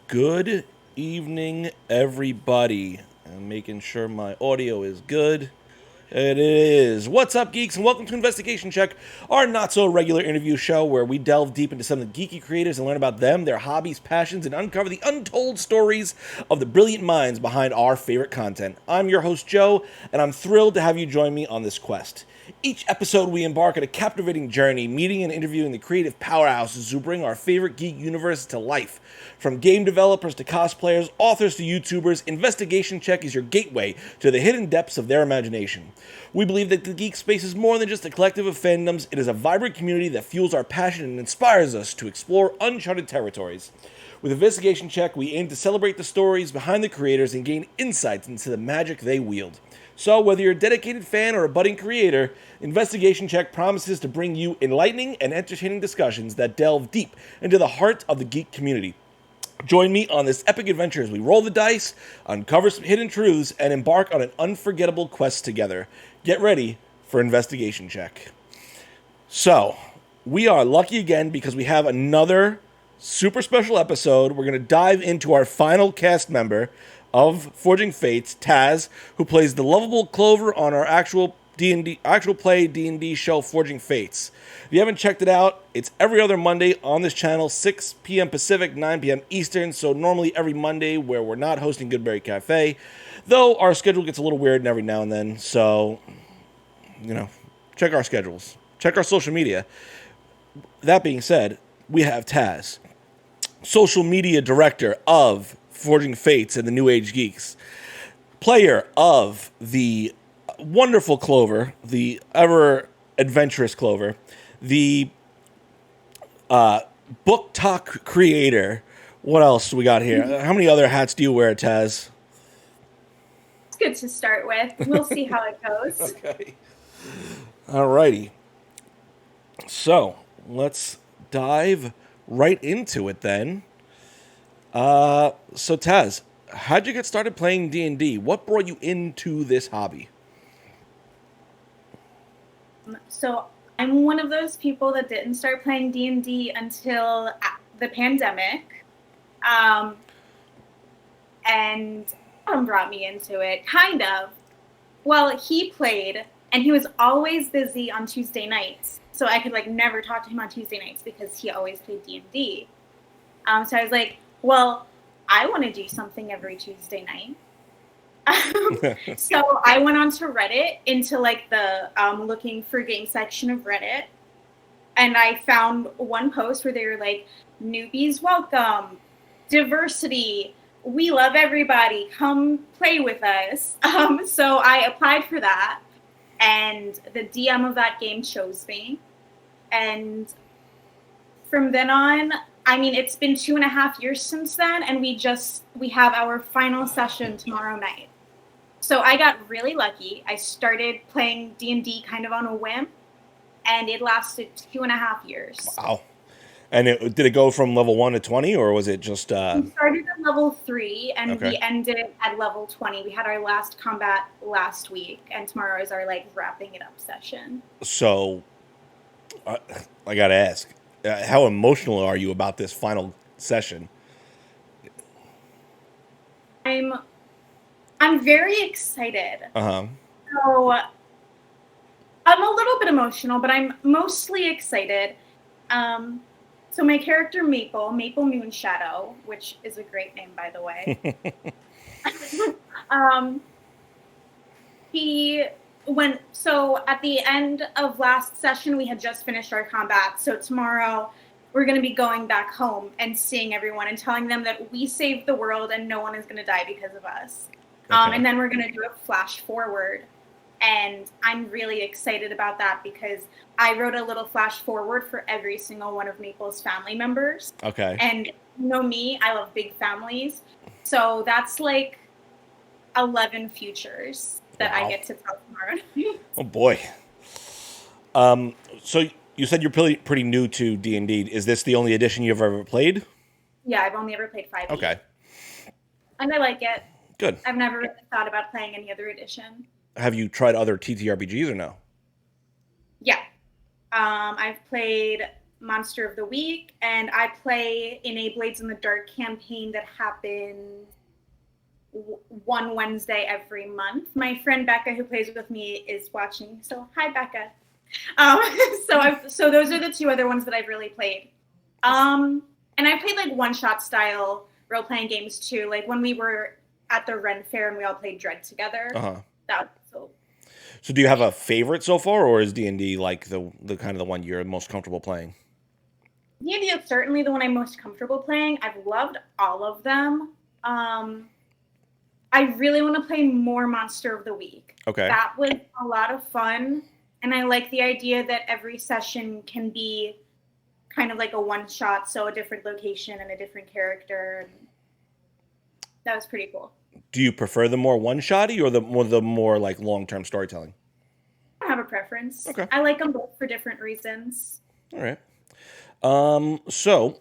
Good evening, everybody. I'm making sure my audio is good. It is. What's up, geeks, and welcome to Investigation Check, our not so regular interview show where we delve deep into some of the geeky creators and learn about them, their hobbies, passions, and uncover the untold stories of the brilliant minds behind our favorite content. I'm your host, Joe, and I'm thrilled to have you join me on this quest. Each episode, we embark on a captivating journey, meeting and interviewing the creative powerhouses who bring our favorite geek universe to life. From game developers to cosplayers, authors to YouTubers, Investigation Check is your gateway to the hidden depths of their imagination. We believe that the geek space is more than just a collective of fandoms, it is a vibrant community that fuels our passion and inspires us to explore uncharted territories. With Investigation Check, we aim to celebrate the stories behind the creators and gain insights into the magic they wield. So, whether you're a dedicated fan or a budding creator, Investigation Check promises to bring you enlightening and entertaining discussions that delve deep into the heart of the geek community. Join me on this epic adventure as we roll the dice, uncover some hidden truths, and embark on an unforgettable quest together. Get ready for Investigation Check. So, we are lucky again because we have another super special episode. We're going to dive into our final cast member of Forging Fates, Taz, who plays the lovable Clover on our actual play D&D show Forging Fates. If you haven't checked it out, it's every other Monday on this channel, 6 p.m. Pacific, 9 p.m. Eastern, so normally every Monday where we're not hosting Goodberry Cafe, though our schedule gets a little weird every now and then, so, check our schedules. Check our social media. That being said, we have Taz, social media director of Forging Fates and the New Age Geeks, player of the wonderful Clover, the ever adventurous Clover, the book talk creator. What else do we got here? How many other hats do you wear, Taz? It's good to start with. We'll see how it goes. Okay. Alrighty. So let's dive right into it then. So Taz, how'd you get started playing D&D? What brought you into this hobby? So I'm one of those people that didn't start playing D&D until the pandemic. And Adam brought me into it, kind of. Well, he played, and he was always busy on Tuesday nights. So I could never talk to him on Tuesday nights because he always played D&D. So I was like, well, I want to do something every Tuesday night. So I went on to Reddit into the looking for game section of Reddit, and I found one post where they were like, newbies welcome, diversity, we love everybody, come play with us. So I applied for that, and the DM of that game chose me, and from then on, I mean, it's been 2.5 years since then, and we have our final session tomorrow night. So I got really lucky. I started playing D&D kind of on a whim, and it lasted 2.5 years. Wow. And did it go from level 1 to 20, or was it just... We started at level 3, and Okay. we ended at level 20. We had our last combat last week, and tomorrow is our, wrapping it up session. So, I gotta ask, how emotional are you about this final session? I'm very excited. Uh-huh. So I'm a little bit emotional, but I'm mostly excited. So my character Maple Moonshadow, which is a great name, by the way. So at the end of last session, we had just finished our combat. So tomorrow we're going to be going back home and seeing everyone and telling them that we saved the world and no one is going to die because of us. Okay. And then we're going to do a flash forward. And I'm really excited about that because I wrote a little flash forward for every single one of Maple's family members. Okay. And you know me, I love big families. So that's 11 futures that Wow. I get to tell tomorrow. Oh boy. So you said you're pretty new to D&D. Is this the only edition you've ever played? Yeah, I've only ever played 5e. Okay. And I like it. Good. I've never really thought about playing any other edition. Have you tried other TTRPGs or no? Yeah. I've played Monster of the Week, and I play in a Blades in the Dark campaign that happens one Wednesday every month. My friend Becca, who plays with me, is watching. So hi, Becca. Um, so those are the two other ones that I've really played. And I played like one-shot style role-playing games too. Like when we were at the Ren Fair and we all played Dread together. Uh-huh. That was So do you have a favorite so far, or is D&D like the kind of the one you're most comfortable playing? D&D is certainly the one I'm most comfortable playing. I've loved all of them. I really want to play more Monster of the Week. Okay. That was a lot of fun. And I like the idea that every session can be kind of like a one-shot, so a different location and a different character. That was pretty cool. Do you prefer the more one-shotty or the more like long-term storytelling? I don't have a preference. Okay. I like them both for different reasons. All right. So,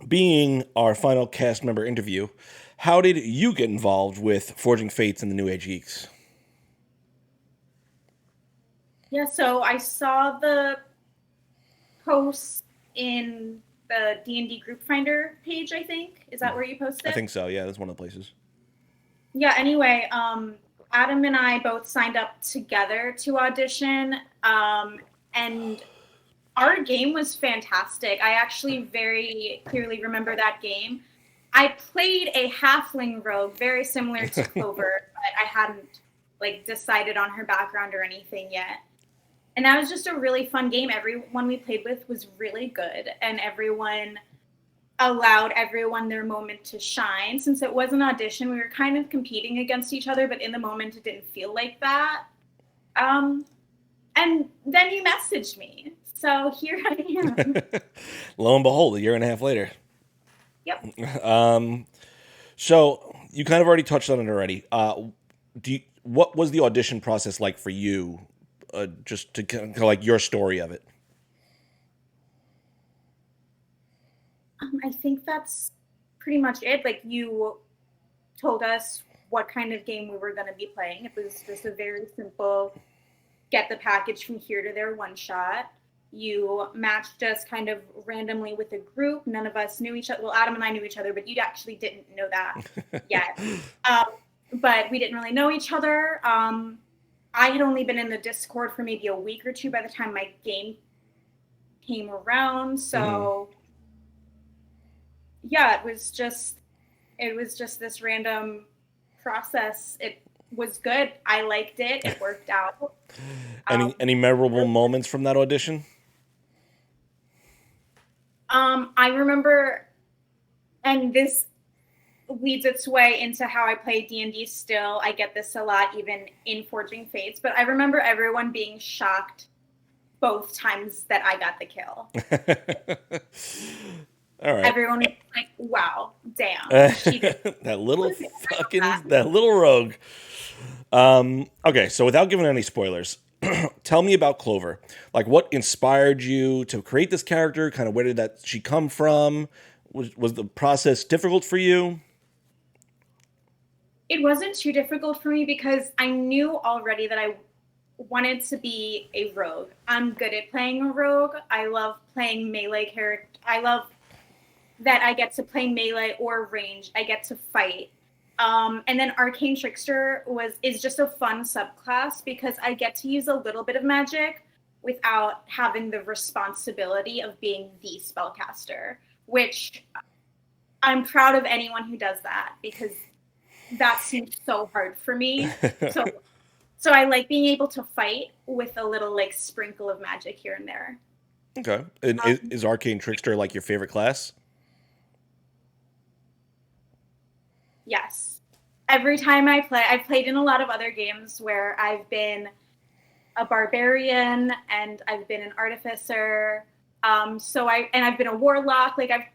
being our final cast member interview, how did you get involved with Forging Fates and the New Age Geeks? Yeah, so I saw the post in the D&D Group Finder page, I think. Is that where you posted? I think so, yeah. That's one of the places. Yeah, anyway, Adam and I both signed up together to audition, and our game was fantastic. I actually very clearly remember that game. I played a halfling rogue, very similar to Clover, but I hadn't like decided on her background or anything yet. And that was just a really fun game. Everyone we played with was really good, and everyone allowed everyone their moment to shine. Since it was an audition, we were kind of competing against each other, but in the moment it didn't feel like that. And then you messaged me. So here I am. Lo and behold, a year and a half later. Yep. So you kind of already touched on it already. What was the audition process like for you? Just to kind of like your story of it. I think that's pretty much it. Like, you told us what kind of game we were going to be playing. It was just a very simple get the package from here to there one shot. You matched us kind of randomly with a group. None of us knew each other. Well, Adam and I knew each other, but you actually didn't know that yet. But we didn't really know each other. I had only been in the Discord for maybe a week or two by the time my game came around. So, yeah, it was just this random process. It was good. I liked it. It worked out. Any memorable moments from that audition? I remember, and this leads its way into how I play D&D still. I get this a lot, even in Forging Fates, but I remember everyone being shocked both times that I got the kill. All right. Everyone was like, wow, damn. She did. That little rogue. Okay, so without giving any spoilers, tell me about Clover. Like, what inspired you to create this character? Kind of where did she come from? Was the process difficult for you? It wasn't too difficult for me because I knew already that I wanted to be a rogue. I'm good at playing a rogue. I love playing melee character. I love that I get to play melee or range. I get to fight. And then Arcane Trickster is just a fun subclass because I get to use a little bit of magic without having the responsibility of being the spellcaster, which I'm proud of anyone who does that because that seems so hard for me. So I like being able to fight with a little like sprinkle of magic here and there. Okay. And is Arcane Trickster like your favorite class? Yes. Every time I've played in a lot of other games where I've been a barbarian and I've been an artificer. I've been a warlock. Like, I've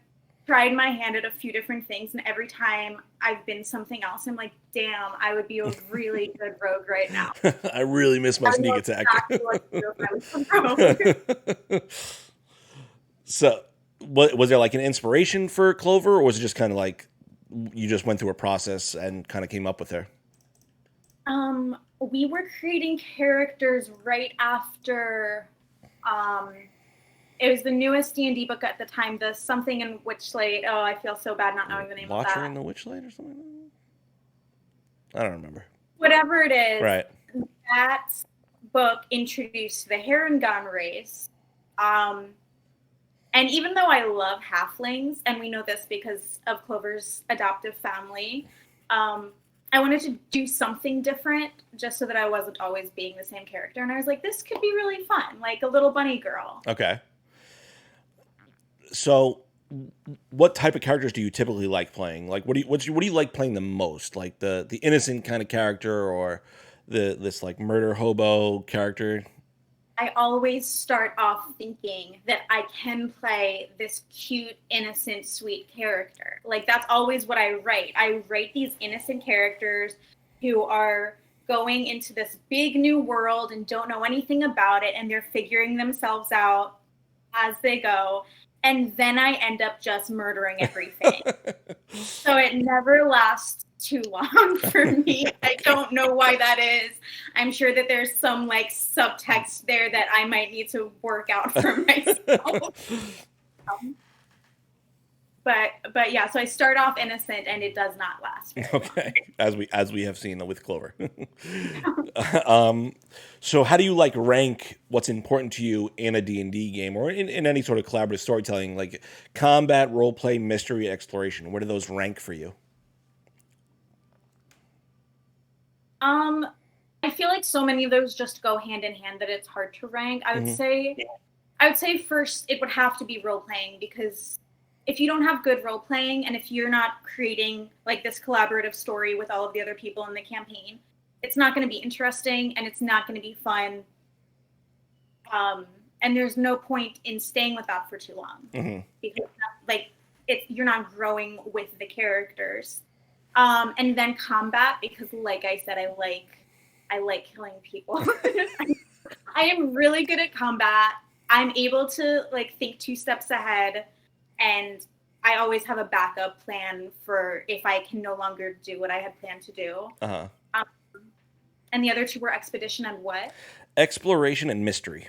tried my hand at a few different things, and every time I've been something else, I'm like, damn, I would be a really good rogue right now. I really miss my sneak attack. So, was there like an inspiration for Clover, or was it just kind of like you just went through a process and kind of came up with her? We were creating characters right after It was the newest D&D book at the time, the something in Witchlight. Oh, I feel so bad not knowing the name of Watcher that. in the Witchlight or something? I don't remember. Whatever it is, Right. that book introduced the Heron Gun race. And even though I love halflings, and we know this because of Clover's adoptive family, I wanted to do something different just so that I wasn't always being the same character. And I was like, this could be really fun, like a little bunny girl. Okay. So, what type of characters do you typically like playing? Like, what do you like playing the most? Like the innocent kind of character, or this like murder hobo character? I always start off thinking that I can play this cute, innocent, sweet character. Like, that's always what I write. I write these innocent characters who are going into this big new world and don't know anything about it, and they're figuring themselves out as they go. And then I end up just murdering everything. So it never lasts too long for me. I don't know why that is. I'm sure that there's some like subtext there that I might need to work out for myself. But yeah, so I start off innocent and it does not last very long. Okay, as we have seen with Clover. So how do you like rank what's important to you in a D&D game, or in any sort of collaborative storytelling, like combat, role play, mystery, exploration? Where do those rank for you? I feel like so many of those just go hand in hand that it's hard to rank. I would say first it would have to be role playing, because if you don't have good role playing and if you're not creating like this collaborative story with all of the other people in the campaign, it's not going to be interesting and it's not going to be fun. And there's no point in staying with that for too long, because like you're not growing with the characters. And then combat, because like I said, I like killing people. I am really good at combat. I'm able to like think 2 steps ahead, and I always have a backup plan for if I can no longer do what I had planned to do. And the other 2 were expedition and what? Exploration and mystery.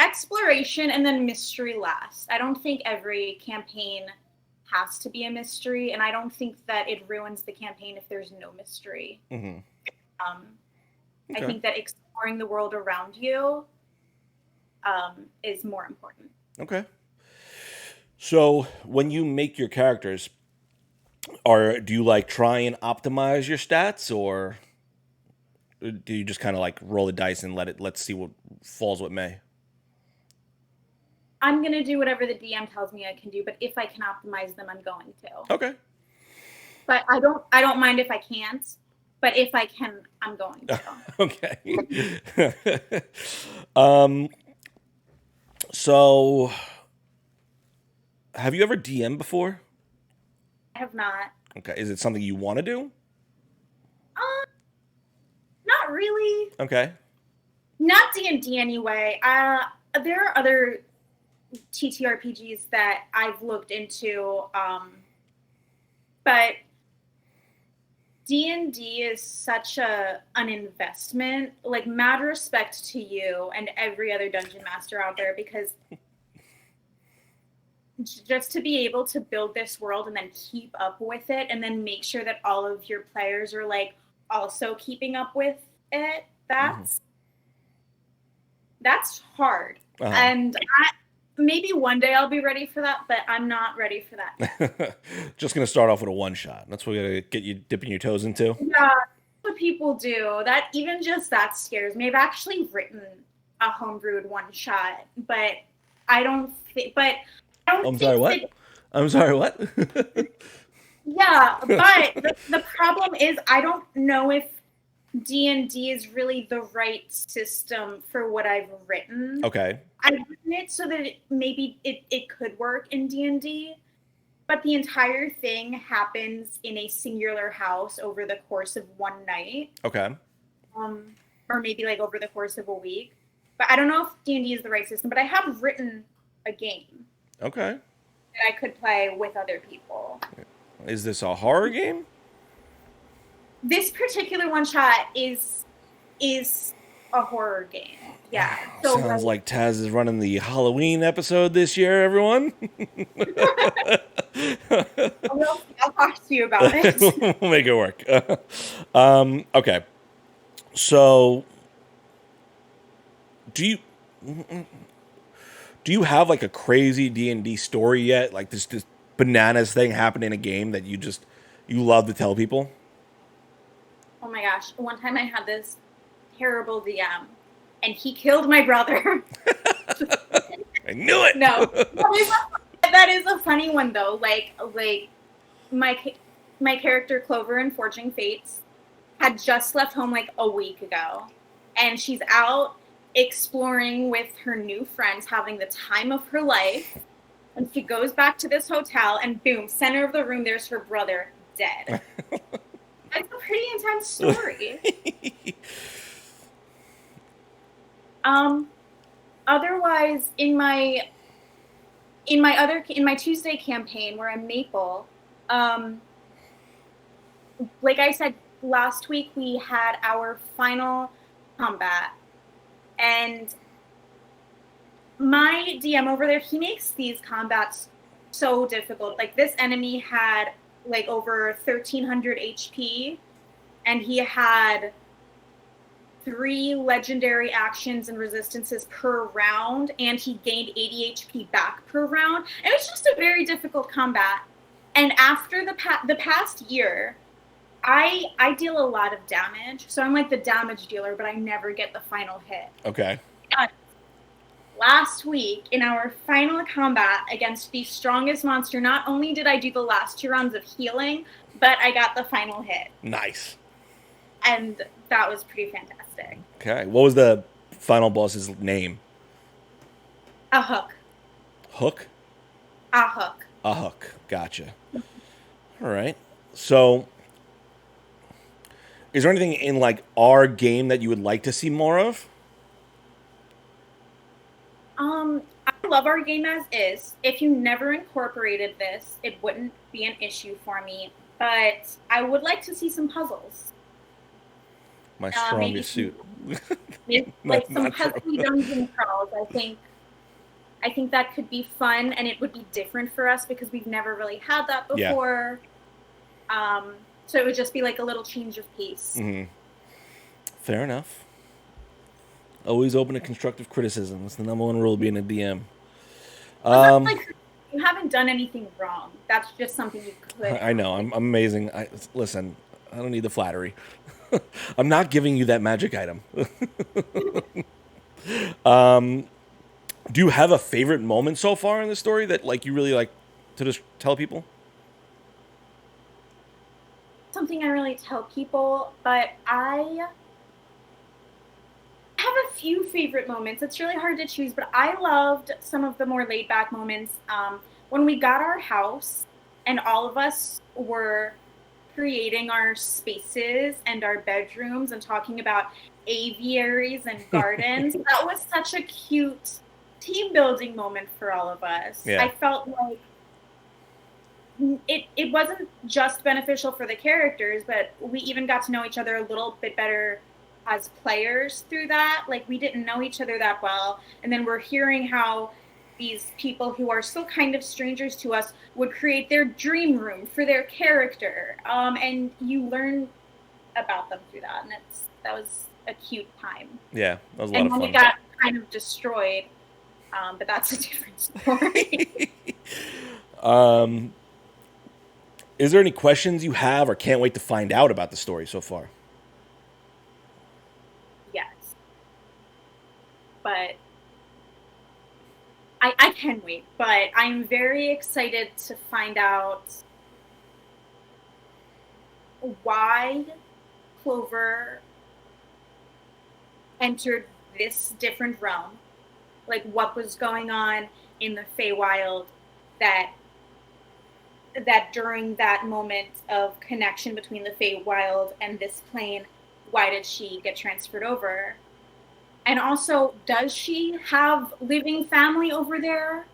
Exploration and then mystery last. I don't think every campaign has to be a mystery, and I don't think that it ruins the campaign if there's no mystery. Okay. I think that exploring the world around you is more important. Okay. So when you make your characters, do you like try and optimize your stats, or do you just kind of like roll the dice and let's see what falls what may? I'm going to do whatever the DM tells me I can do, but if I can optimize them, I'm going to. Okay. But I don't mind if I can't, but if I can, I'm going to. Okay. So have you ever DM'd before? I have not. Okay. Is it something you want to do? Not really. Okay. Not D&D anyway. There are other TTRPGs that I've looked into, but D&D is such an investment. Like, mad respect to you and every other dungeon master out there, because just to be able to build this world and then keep up with it, and then make sure that all of your players are like also keeping up with it, that's hard. And maybe one day I'll be ready for that, but I'm not ready for that. Just gonna start off with a one shot. That's what we gotta get you dipping your toes into. Yeah, that's what people do. That scares me. I've actually written a homebrewed one shot, but I'm sorry, what? I'm sorry, what? Yeah, but the problem is I don't know if D&D is really the right system for what I've written. Okay. I've written it so that maybe it could work in D&D, but the entire thing happens in a singular house over the course of one night. Okay. Or maybe like over the course of a week. But I don't know if D&D is the right system, but I have written a game. Okay. That I could play with other people. Is this a horror game? This particular one shot is a horror game. Yeah. So Sounds like Taz is running the Halloween episode this year, everyone. I'll talk to you about it. We'll make it work. Okay. So, do you have like a crazy D&D story yet? Like this bananas thing happened in a game that you love to tell people? Oh my gosh. One time I had this terrible DM and he killed my brother. I knew it. No. That is a funny one though. Like my character Clover in Forging Fates had just left home like a week ago. And she's out exploring with her new friends, having the time of her life. And she goes back to this hotel and boom, center of the room, there's her brother dead. It's a pretty intense story. Otherwise, in my Tuesday campaign where I'm Maple, like I said last week, we had our final combat, and my DM over there, he makes these combats so difficult. Like this enemy had like over 1300 HP, and he had 3 legendary actions and resistances per round, and he gained 80 HP back per round. And it was just a very difficult combat. And after the past year, I deal a lot of damage, so I'm like the damage dealer, but I never get the final hit. Okay. Last week, in our final combat against the strongest monster, not only did I do the last 2 rounds of healing, but I got the final hit. Nice. And that was pretty fantastic. Okay. What was the final boss's name? A hook. Hook? A hook. A hook. Gotcha. All right. So, is there anything in like our game that you would like to see more of? I love our game as is. If you never incorporated this, it wouldn't be an issue for me. But I would like to see some puzzles. My strongest suit. Like some puzzly dungeon crawls. I think that could be fun, and it would be different for us because we've never really had that before. Yeah. So it would just be like a little change of pace. Mm-hmm. Fair enough. Always open to constructive criticism. That's the number one rule being a DM. Like, you haven't done anything wrong. That's just something you could. I know. I'm amazing. Listen, I don't need the flattery. I'm not giving you that magic item. Do you have a favorite moment so far in the story that like you really like to just tell people? Something I really tell people, but I have a few favorite moments. It's really hard to choose, but I loved some of the more laid back moments. When we got our house and all of us were creating our spaces and our bedrooms and talking about aviaries and gardens. That was such a cute team building moment for all of us. Yeah. I felt like it wasn't just beneficial for the characters, but we even got to know each other a little bit better as players through that. Like, we didn't know each other that well, and then we're hearing how these people who are still kind of strangers to us would create their dream room for their character, and you learn about them through that, and that was a cute time. Yeah, that was a lot of fun. And then it got kind of destroyed, but that's a different story. Is there any questions you have or can't wait to find out about the story so far? Yes. But I can wait, but I'm very excited to find out why Clover entered this different realm. Like, what was going on in the Feywild that during that moment of connection between the Feywild and this plane, why did she get transferred over? And also, does she have living family over there?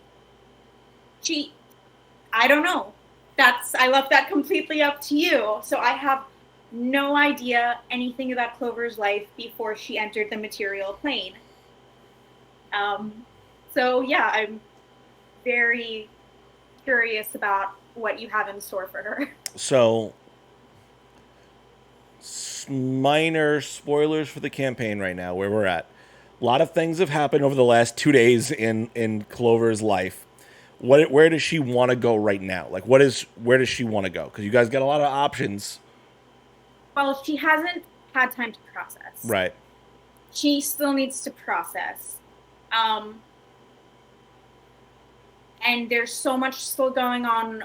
I don't know. I left that completely up to you. So I have no idea anything about Clover's life before she entered the material plane. Um, so yeah, I'm very curious about what you have in store for her. So, minor spoilers for the campaign right now, where we're at. A lot of things have happened over the last 2 days in Clover's life. Where does she want to go right now? Like, where does she want to go? Because you guys got a lot of options, Well, she hasn't had time to process. right? She still needs to process. Um, and there's so much still going on,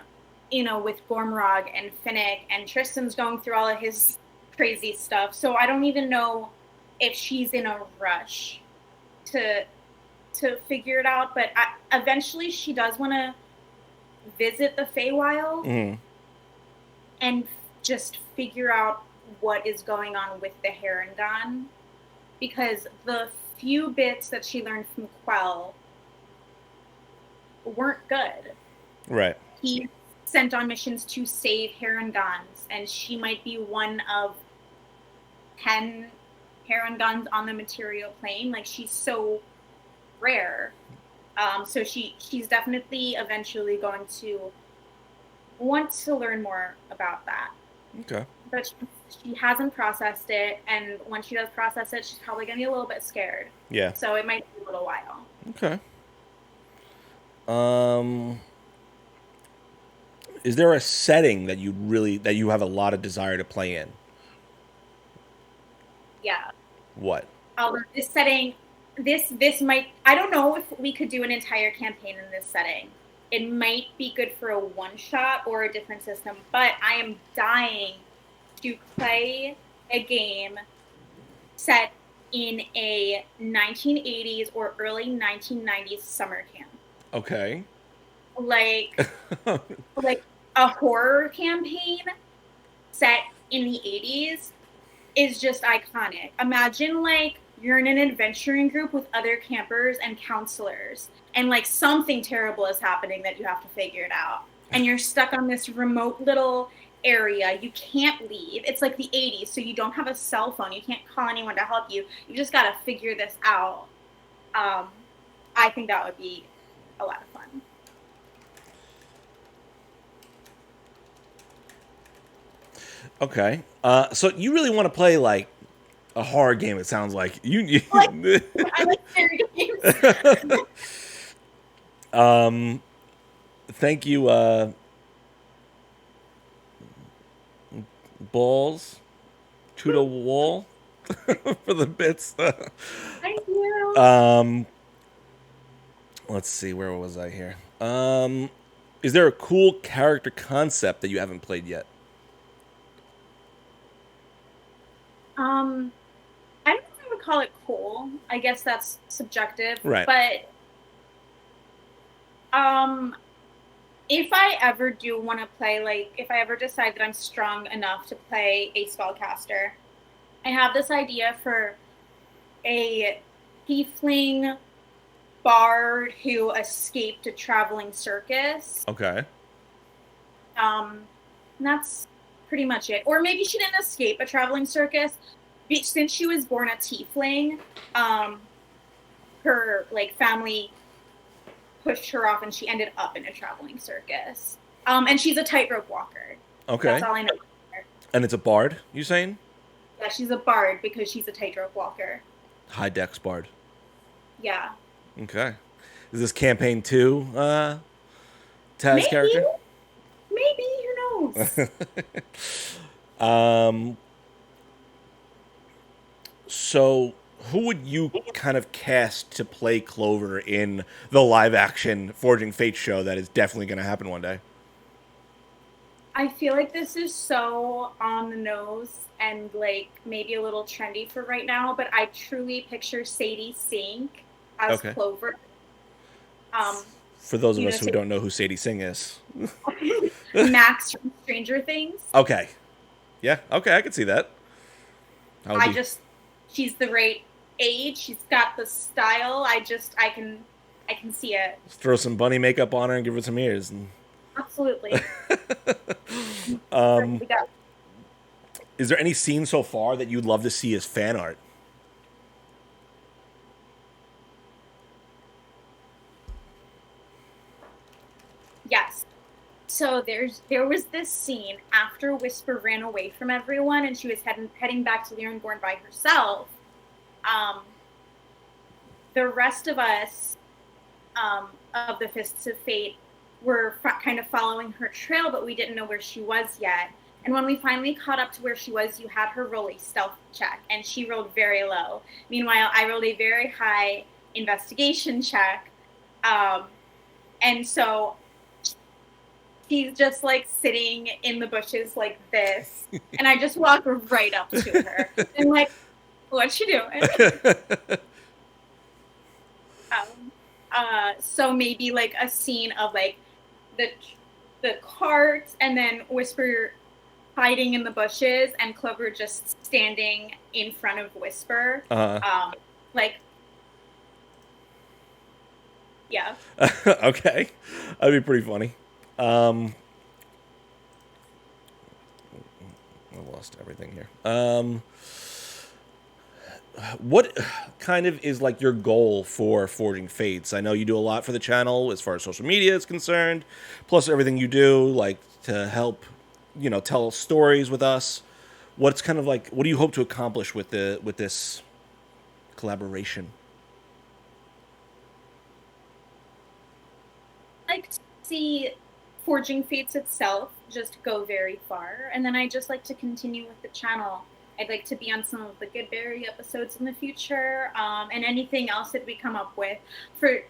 with Gormrog and Finnick, and Tristan's going through all of his crazy stuff. So I don't even know if she's in a rush to figure it out. But eventually, she does want to visit the Feywild Mm. and just figure out what is going on with the Harengon, because the few bits that she learned from Quell weren't good. Right. He sent on missions to save Harengons, and she might be one of 10 Harengons on the material plane. Like, she's so rare. So she's definitely eventually going to want to learn more about that. Okay. But she hasn't processed it, and when she does process it, she's probably going to be a little bit scared. Yeah. So it might be a little while. Okay. Is there a setting that you have a lot of desire to play in? Yeah. What? This setting, this might, I don't know if we could do an entire campaign in this setting. It might be good for a one shot or a different system, but I am dying to play a game set in a 1980s or early 1990s summer camp. Okay. Like like a horror campaign set in the 80s is just iconic. Imagine like you're in an adventuring group with other campers and counselors, and like something terrible is happening that you have to figure it out. And you're stuck on this remote little area. You can't leave. It's like the 80s, so you don't have a cell phone. You can't call anyone to help you. You just got to figure this out. I think that would be a lot of fun. Okay. So you really want to play like a horror game? It sounds like you. I like scary games. Thank you, balls to the wall for the bits. Thank you. Let's see, where was I here? Is there a cool character concept that you haven't played yet? I don't know if I would call it cool. I guess that's subjective. Right. But if I ever do want to play, like, if I ever decide that I'm strong enough to play a spellcaster, I have this idea for a tiefling bard who escaped a traveling circus. Okay. And that's pretty much it. Or maybe she didn't escape a traveling circus. Since she was born a tiefling, her like family pushed her off, and she ended up in a traveling circus. And she's a tightrope walker. Okay. That's all I know. And it's a bard, you saying? Yeah, she's a bard because she's a tightrope walker. High dex bard. Yeah. Okay. Is this campaign 2 Taz Maybe. character? Maybe, who knows? So who would you kind of cast to play Clover in the live action Forging Fate show that is definitely going to happen one day? I feel like this is so on the nose and like maybe a little trendy for right now, but I truly picture Sadie Sink as Okay. Clover. For those of us who don't know who Sadie Singh is. Max from Stranger Things. Okay. Yeah, okay, I can see that. She's the right age. She's got the style. I can see it. Just throw some bunny makeup on her and give her some ears. And... Absolutely. Is there any scene so far that you'd love to see as fan art? Yes. So there was this scene after Whisper ran away from everyone and she was heading back to Lyranborn by herself. The rest of us of the Fists of Fate were kind of following her trail, but we didn't know where she was yet. And when we finally caught up to where she was, you had her roll a stealth check, and she rolled very low. Meanwhile, I rolled a very high investigation check. And so she's just like sitting in the bushes like this. And I just walk right up to her and like, what's she doing? So maybe like a scene of like the cart and then Whisper hiding in the bushes and Clover just standing in front of Whisper. Like, yeah. Okay, that'd be pretty funny. I lost everything here. What kind of is like your goal for Forging Fates? I know you do a lot for the channel as far as social media is concerned, plus everything you do like to help, tell stories with us. What's kind of like what do you hope to accomplish with this collaboration? Like to see Forging Fates itself just go very far, and then I just like to continue with the channel. I'd like to be on some of the Goodberry episodes in the future, and anything else that we come up with. For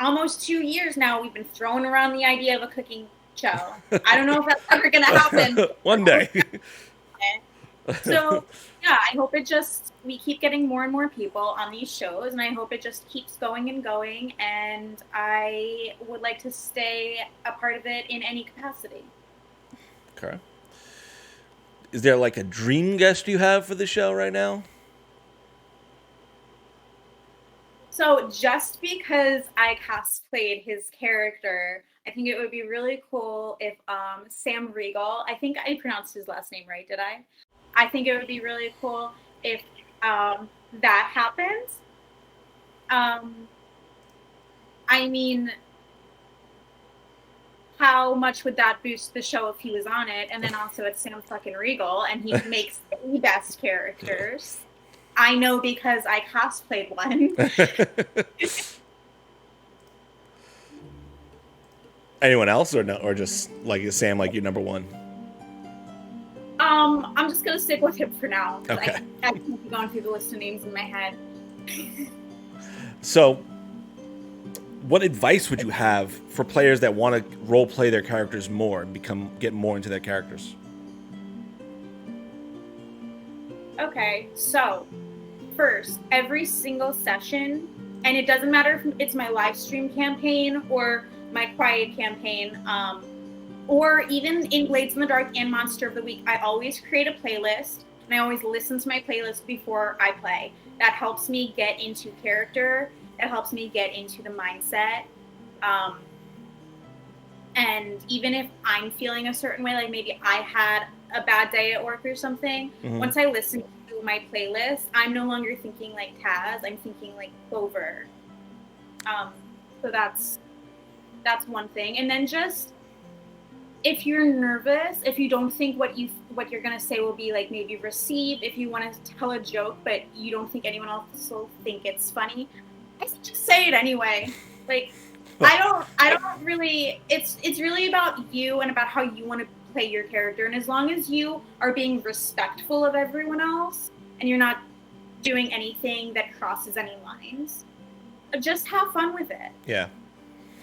almost 2 years now, we've been throwing around the idea of a cooking show. I don't know if that's ever going to happen. One day. So, yeah, I hope we keep getting more and more people on these shows, and I hope it just keeps going and going, and I would like to stay a part of it in any capacity. Okay. Is there like a dream guest you have for the show right now? So just because I cosplayed his character, I think it would be really cool if Sam Riegel, I think I pronounced his last name right, did I? I think it would be really cool if that happens. I mean, how much would that boost the show if he was on it? And then also it's Sam fucking Riegel, and he makes the best characters. I know because I cosplayed one. Anyone else or no? Or just like is Sam like your number one? I'm just gonna stick with him for now. Okay. I can't be going through the list of names in my head. So, what advice would you have for players that want to role play their characters more and get more into their characters? Okay, so first, every single session, and it doesn't matter if it's my live stream campaign or my quiet campaign, or even in Blades in the Dark and Monster of the Week, I always create a playlist, and I always listen to my playlist before I play. That helps me get into character. It helps me get into the mindset. And even if I'm feeling a certain way, like maybe I had a bad day at work or something, once I listen to my playlist, I'm no longer thinking like Taz, I'm thinking like Clover. So that's one thing. And then just, if you're nervous, if you don't think what you're gonna say will be like maybe received, if you want to tell a joke but you don't think anyone else will think it's funny, I say just say it anyway. Like I don't really. It's really about you and about how you want to play your character. And as long as you are being respectful of everyone else and you're not doing anything that crosses any lines, just have fun with it. Yeah.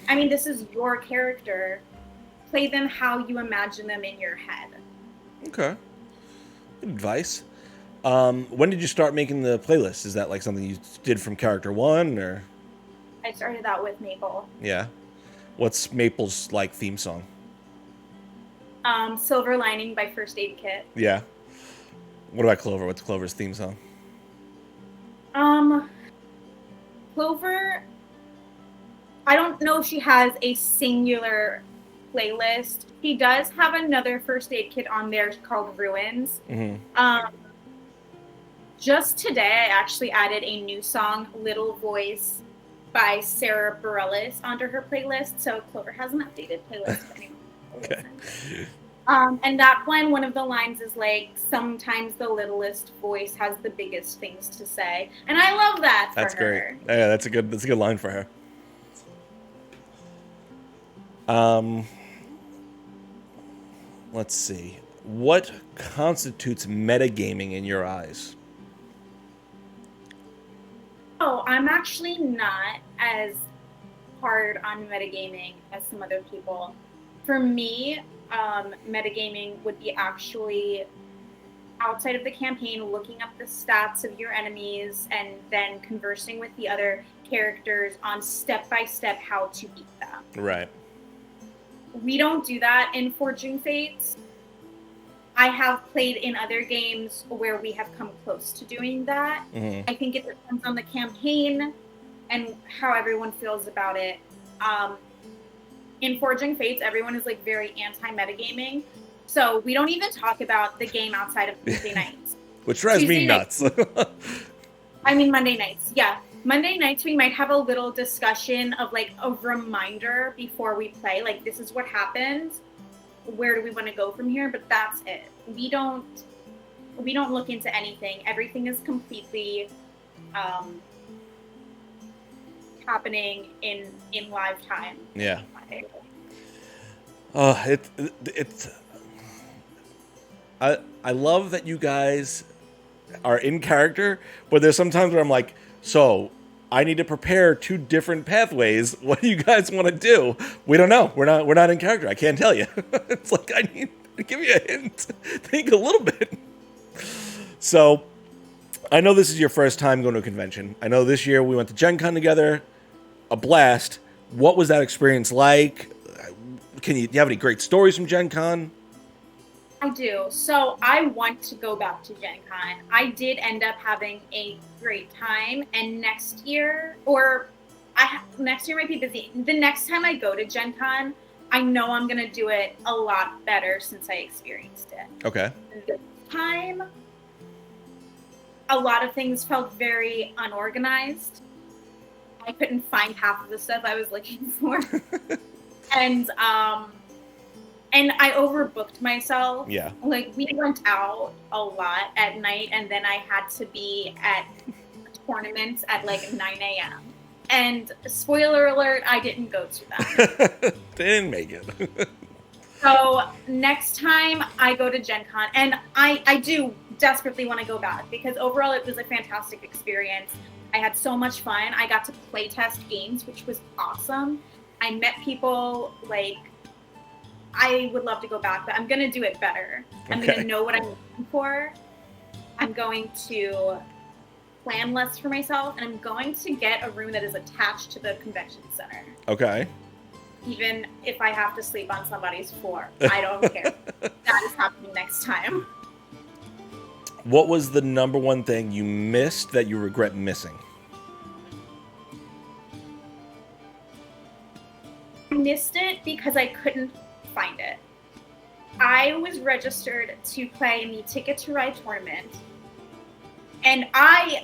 I mean, this is your character. Play them how you imagine them in your head. Okay. Good advice. When did you start making the playlist? Is that like something you did from character one, or? I started out with Maple. Yeah. What's Maple's like theme song? Silver Lining by First Aid Kit. Yeah. What about Clover? What's Clover's theme song? Clover, I don't know if she has a singular playlist. He does have another first aid kit on there called Ruins. Just today, I actually added a new song, Little Voice, by Sarah Bareilles onto her playlist. So Clover has an updated playlist for anyone. Okay. And that one of the lines is like, sometimes the littlest voice has the biggest things to say. And I love that for That's her. great. Yeah, that's a good line for her. Let's see. What constitutes metagaming in your eyes? Oh, I'm actually not as hard on metagaming as some other people. For me, metagaming would be actually outside of the campaign, looking up the stats of your enemies and then conversing with the other characters on step-by-step how to beat them. Right. We don't do that in Forging Fates. I have played in other games where we have come close to doing that. Mm-hmm. I think it depends on the campaign and how everyone feels about it. In Forging Fates, everyone is like very anti-metagaming. So we don't even talk about the game outside of Tuesday nights. Which drives me nuts. I mean, Monday nights. Yeah. Monday nights, we might have a little discussion of like a reminder before we play. Like, this is what happens. Where do we want to go from here? But that's it. We don't look into anything. Everything is completely happening in live time. Yeah. I love that you guys are in character, but there's sometimes where I'm like, so I need to prepare 2 different pathways. What do you guys want to do? We don't know. We're not in character. I can't tell you. It's like, I need to give you a hint. Think a little bit. So I know this is your first time going to a convention. I know this year we went to Gen Con together. A blast. What was that experience like? Do you have any great stories from Gen Con? I do. So I want to go back to Gen Con. I did end up having a great time, and next year might be busy. The next time I go to Gen Con, I know I'm going to do it a lot better since I experienced it. Okay. This time, a lot of things felt very unorganized. I couldn't find half of the stuff I was looking for. And I overbooked myself. Yeah. Like, we went out a lot at night, and then I had to be at tournaments at like 9 a.m. And spoiler alert, I didn't go to them. They didn't make it. So next time I go to Gen Con, and I do desperately want to go back, because overall it was a fantastic experience. I had so much fun. I got to play test games, which was awesome. I met people. Like, I would love to go back, but I'm going to do it better. I'm going to know what I'm looking for. I'm going to plan less for myself, and I'm going to get a room that is attached to the convention center. Okay. Even if I have to sleep on somebody's floor. I don't care. That is happening next time. What was the number one thing you missed that you regret missing? I missed it because I couldn't find it. I was registered to play in the Ticket to Ride tournament, and I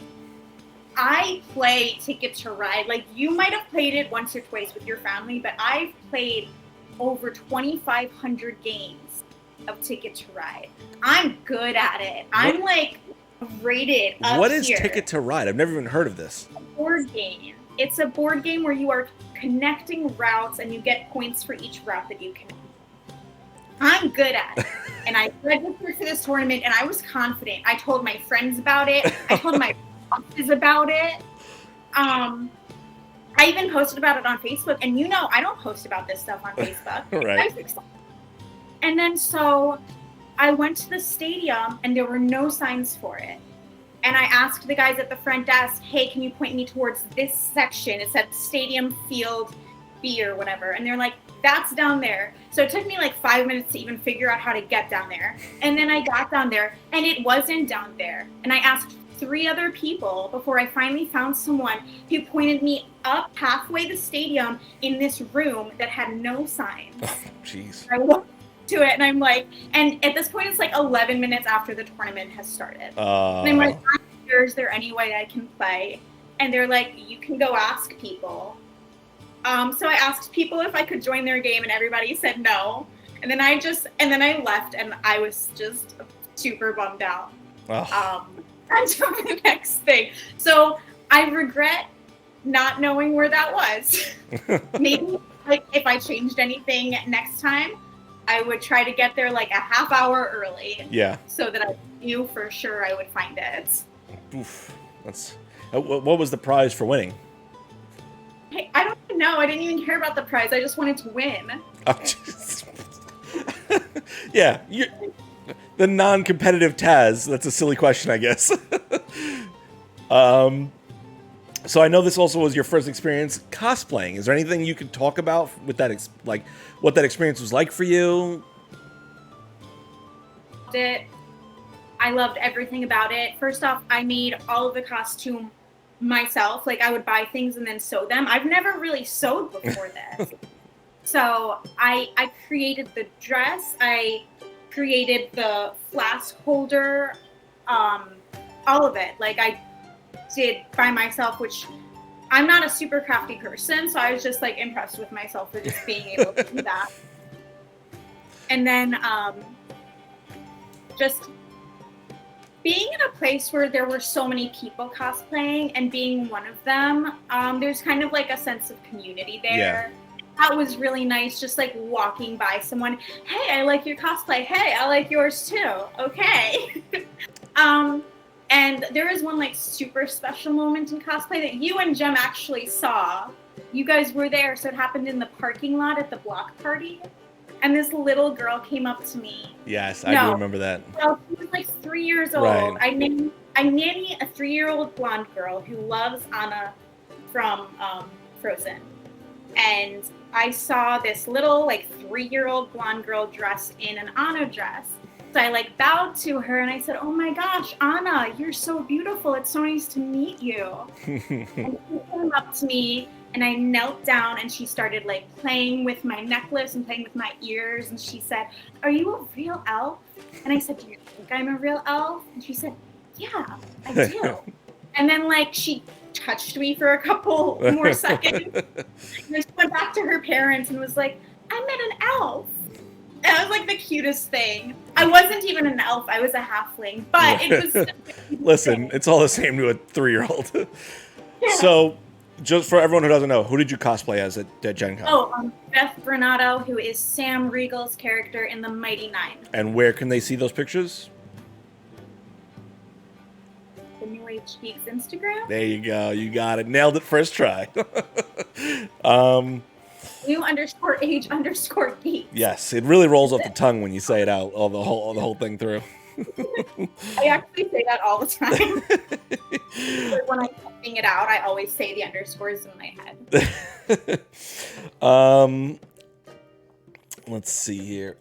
play Ticket to Ride. Like, you might have played it once or twice with your family, but I've played over 2,500 games of Ticket to Ride. I'm good at it. I'm like rated up here. What is Ticket to Ride? I've never even heard of this. A board game. It's a board game where you are connecting routes, and you get points for each route that you connect. I'm good at it. And I registered for this tournament, and I was confident. I told my friends about it. I told my bosses about it. I even posted about it on Facebook. And I don't post about this stuff on Facebook. Right. I was excited. And then so I went to the stadium, and there were no signs for it. And I asked the guys at the front desk, hey, can you point me towards this section? It said Stadium Field B or whatever. And they're like, that's down there. So it took me like 5 minutes to even figure out how to get down there. And then I got down there, and it wasn't down there. And I asked 3 other people before I finally found someone who pointed me up halfway the stadium in this room that had no signs. Oh, jeez. I looked to it and I'm like, and at this point it's like 11 minutes after the tournament has started. And I'm like, is there any way I can play? And they're like, you can go ask people. So I asked people if I could join their game, and everybody said no. And then I left, and I was just super bummed out. Until the next thing. So I regret not knowing where that was. Maybe like if I changed anything next time, I would try to get there like a half hour early. Yeah. So that I knew for sure I would find it. Oof. That's what was the prize for winning? Hey, I don't even know. I didn't even care about the prize. I just wanted to win. Oh, yeah, the non-competitive Taz. That's a silly question, I guess. So I know this also was your first experience cosplaying. Is there anything you could talk about with that, like what that experience was like for you? I loved everything about it. First off, I made all of the costume myself. Like I would buy things and then sew them. I've never really sewed before this. So I created the dress. I created the flask holder, all of it. Like I did by myself, which I'm not a super crafty person. So I was just like impressed with myself for just being able to do that. And then just being in a place where there were so many people cosplaying and being one of them, there's kind of like a sense of community there. Yeah. That was really nice, just like walking by someone, hey, I like your cosplay. Hey, I like yours too. Okay. And there is one like super special moment in cosplay that you and Jem actually saw. You guys were there, so it happened in the parking lot at the block party. And this little girl came up to me. Yes, I do remember that. Well, she was like 3 years old. Right. I nanny a 3-year-old blonde girl who loves Anna from Frozen. And I saw this little like 3-year-old blonde girl dressed in an Anna dress. So I like bowed to her and I said, oh my gosh, Anna, you're so beautiful. It's so nice to meet you. And she came up to me. And I knelt down and she started like playing with my necklace and playing with my ears. And she said, are you a real elf? And I said, do you think I'm a real elf? And she said, yeah, I do. And then like she touched me for a couple more seconds. And then she went back to her parents and was like, I met an elf. And that was like the cutest thing. I wasn't even an elf. I was a halfling. But it was... Listen, it's all the same to a 3-year-old. Yeah. So... just for everyone who doesn't know, who did you cosplay as at Gen Con? Oh, Beth Granato, who is Sam Riegel's character in The Mighty Nine. And where can they see those pictures? The New Age Geeks Instagram. There you go. You got it. Nailed it first try. New_age_geeks. Yes, it really rolls off the tongue when you say it out, all the whole thing through. I actually say that all the time. When I'm typing it out, I always say the underscores in my head. Let's see here.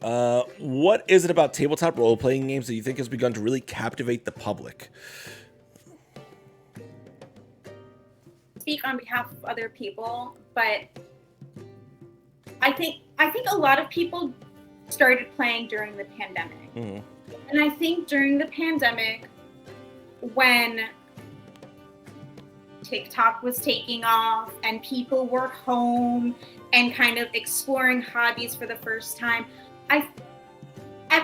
What is it about tabletop role-playing games that you think has begun to really captivate the public? Speak on behalf of other people, but I think a lot of people started playing during the pandemic. Mm-hmm. And I think during the pandemic, when TikTok was taking off and people were home and kind of exploring hobbies for the first time, at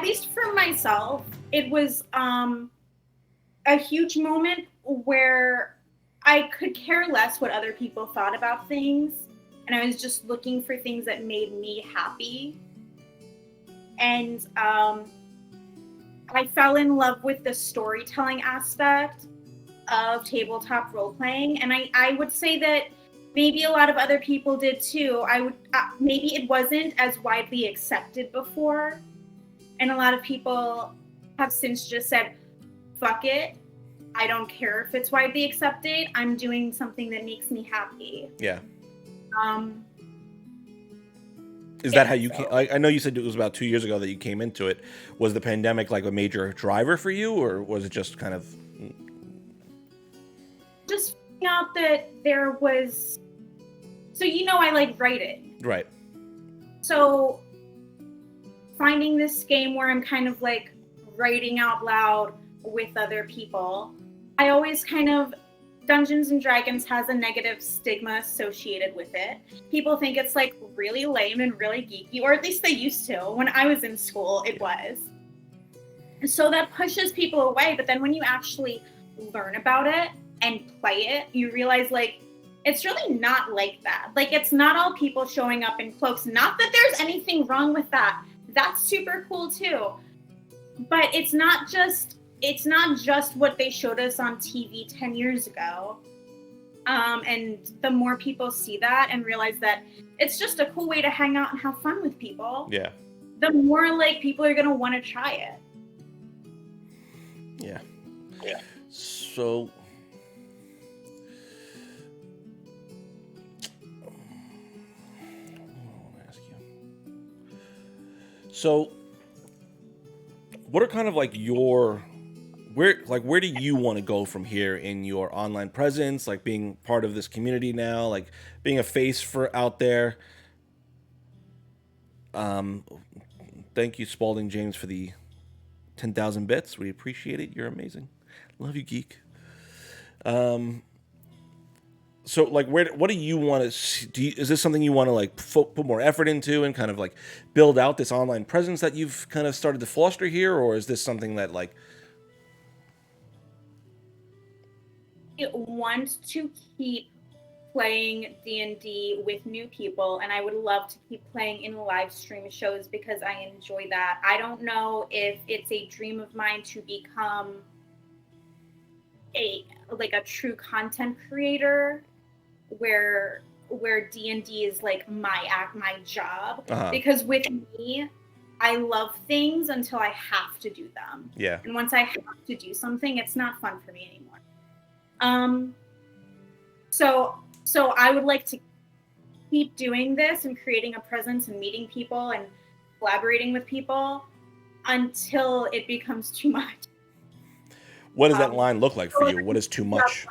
least for myself, it was a huge moment where I could care less what other people thought about things. And I was just looking for things that made me happy. And I fell in love with the storytelling aspect of tabletop role-playing. And I would say that maybe a lot of other people did too. Maybe it wasn't as widely accepted before. And a lot of people have since just said, fuck it. I don't care if it's widely accepted. I'm doing something that makes me happy. Yeah. Is that how you came? I know you said it was about 2 years ago that you came into it. Was the pandemic like a major driver for you, or was it just kind of? just finding out that there was, so I like writing. Right. So finding this game where I'm kind of like writing out loud with other people, I always kind of, Dungeons and Dragons has a negative stigma associated with it. People think it's like really lame and really geeky, or at least they used to. When I was in school, it was. And so that pushes people away. But then when you actually learn about it and play it, you realize like it's really not like that. Like it's not all people showing up in cloaks. Not that there's anything wrong with that. That's super cool too. But it's not just what they showed us on TV 10 years ago. And the more people see that and realize that it's just a cool way to hang out and have fun with people, Yeah. the more like people are going to want to try it. Yeah. Yeah. So what are kind of like where do you want to go from here in your online presence, like being part of this community now, like being a face for out there? Thank you, Spalding James, for the 10,000 bits. We appreciate it. You're amazing. Love you, geek. So like what do you want to is this something you want to like put more effort into and kind of like build out this online presence that you've kind of started to foster here, or is this something that like I want to keep playing D&D with new people, and I would love to keep playing in live stream shows because I enjoy that. I don't know if it's a dream of mine to become a true content creator where D&D is like my job, because with me, I love things until I have to do them. Yeah. And once I have to do something, it's not fun for me anymore. So I would like to keep doing this and creating a presence and meeting people and collaborating with people until it becomes too much. What does that line look like for you? What is too much?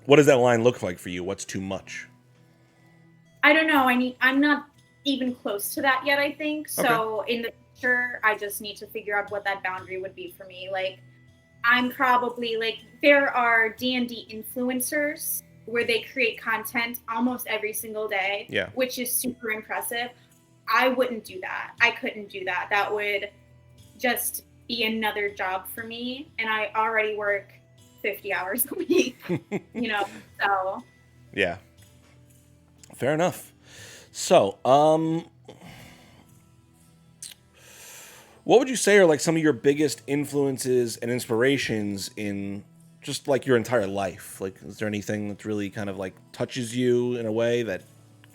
What does that line look like for you? What's too much? I don't know. I'm not even close to that yet, I think. So in the future, I just need to figure out what that boundary would be for me. Like, I'm probably like, there are D&D influencers where they create content almost every single day, which is super impressive. I wouldn't do that. I couldn't do that. That would just be another job for me. And I already work 50 hours a week, so. Yeah. Fair enough. So, what would you say are like some of your biggest influences and inspirations in just like your entire life? Like, is there anything that really kind of like touches you in a way that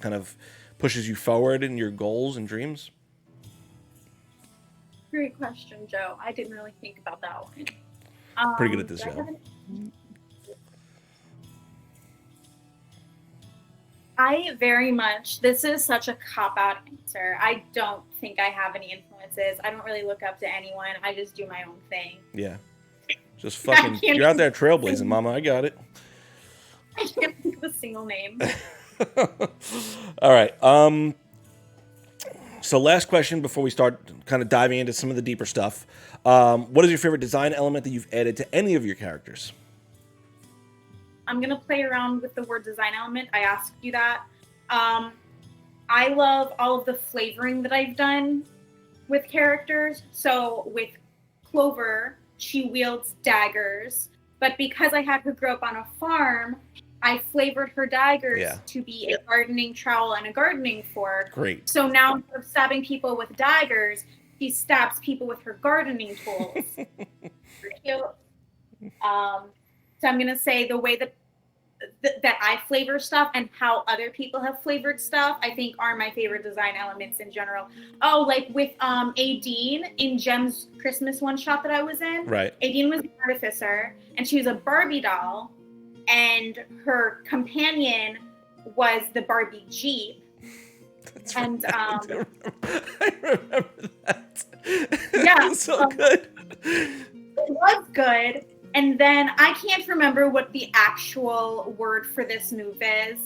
kind of pushes you forward in your goals and dreams? Great question, Joe. I didn't really think about that one. Pretty good at this, Joe. This is such a cop-out answer. I don't think I have any influences. I don't really look up to anyone. I just do my own thing. Yeah. Just fucking, you're out there trailblazing, mama. I got it. I can't think of a single name. All right. So last question before we start kind of diving into some of the deeper stuff. What is your favorite design element that you've added to any of your characters? I'm going to play around with the word design element. I asked you that. I love all of the flavoring that I've done with characters. So with Clover, she wields daggers. But because I had her grow up on a farm, I flavored her daggers to be a gardening trowel and a gardening fork. Great. So now instead of stabbing people with daggers, she stabs people with her gardening tools. Cute. So I'm going to say the way that I flavor stuff and how other people have flavored stuff, I think are my favorite design elements in general. Oh, like with Aideen in Jem's Christmas one-shot that I was in. Right. Aideen was an artificer, and she was a Barbie doll, and her companion was the Barbie Jeep. That's and right. I remember that. Yeah. It was so good. It was good. And then I can't remember what the actual word for this move is.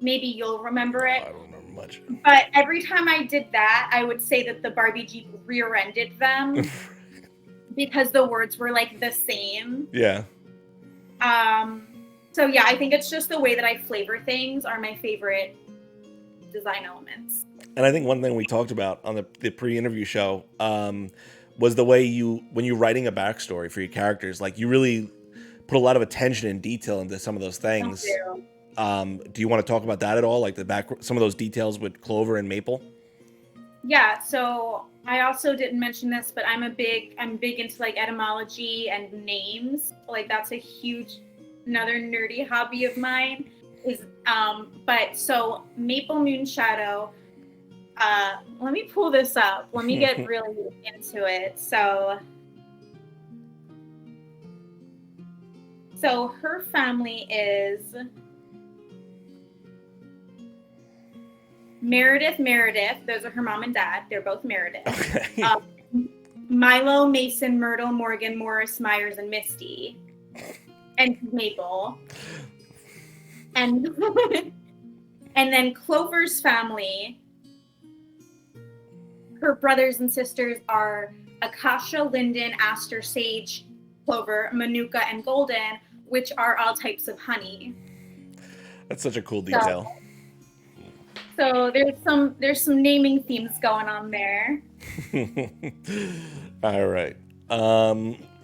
Maybe you'll remember it. I don't remember much. But every time I did that, I would say that the Barbie Jeep rear-ended them because the words were like the same. Yeah. So yeah, I think it's just the way that I flavor things are my favorite design elements. And I think one thing we talked about on the pre-interview show was the way when you're writing a backstory for your characters, like you really put a lot of attention and detail into some of those things. Do you want to talk about that at all? Like some of those details with Clover and Maple? Yeah, so I also didn't mention this, but I'm big into like etymology and names. Like that's another nerdy hobby of mine is but so Maple Moon Shadow, let me pull this up. Let me get really into it. So her family is Meredith. Those are her mom and dad. They're both Meredith. Okay. Milo, Mason, Myrtle, Morgan, Morris, Myers, and Misty. And Maple. And and then Clover's family, her brothers and sisters are Akasha, Linden, Aster, Sage, Clover, Manuka, and Golden, which are all types of honey. That's such a cool detail. So there's some naming themes going on there. All right.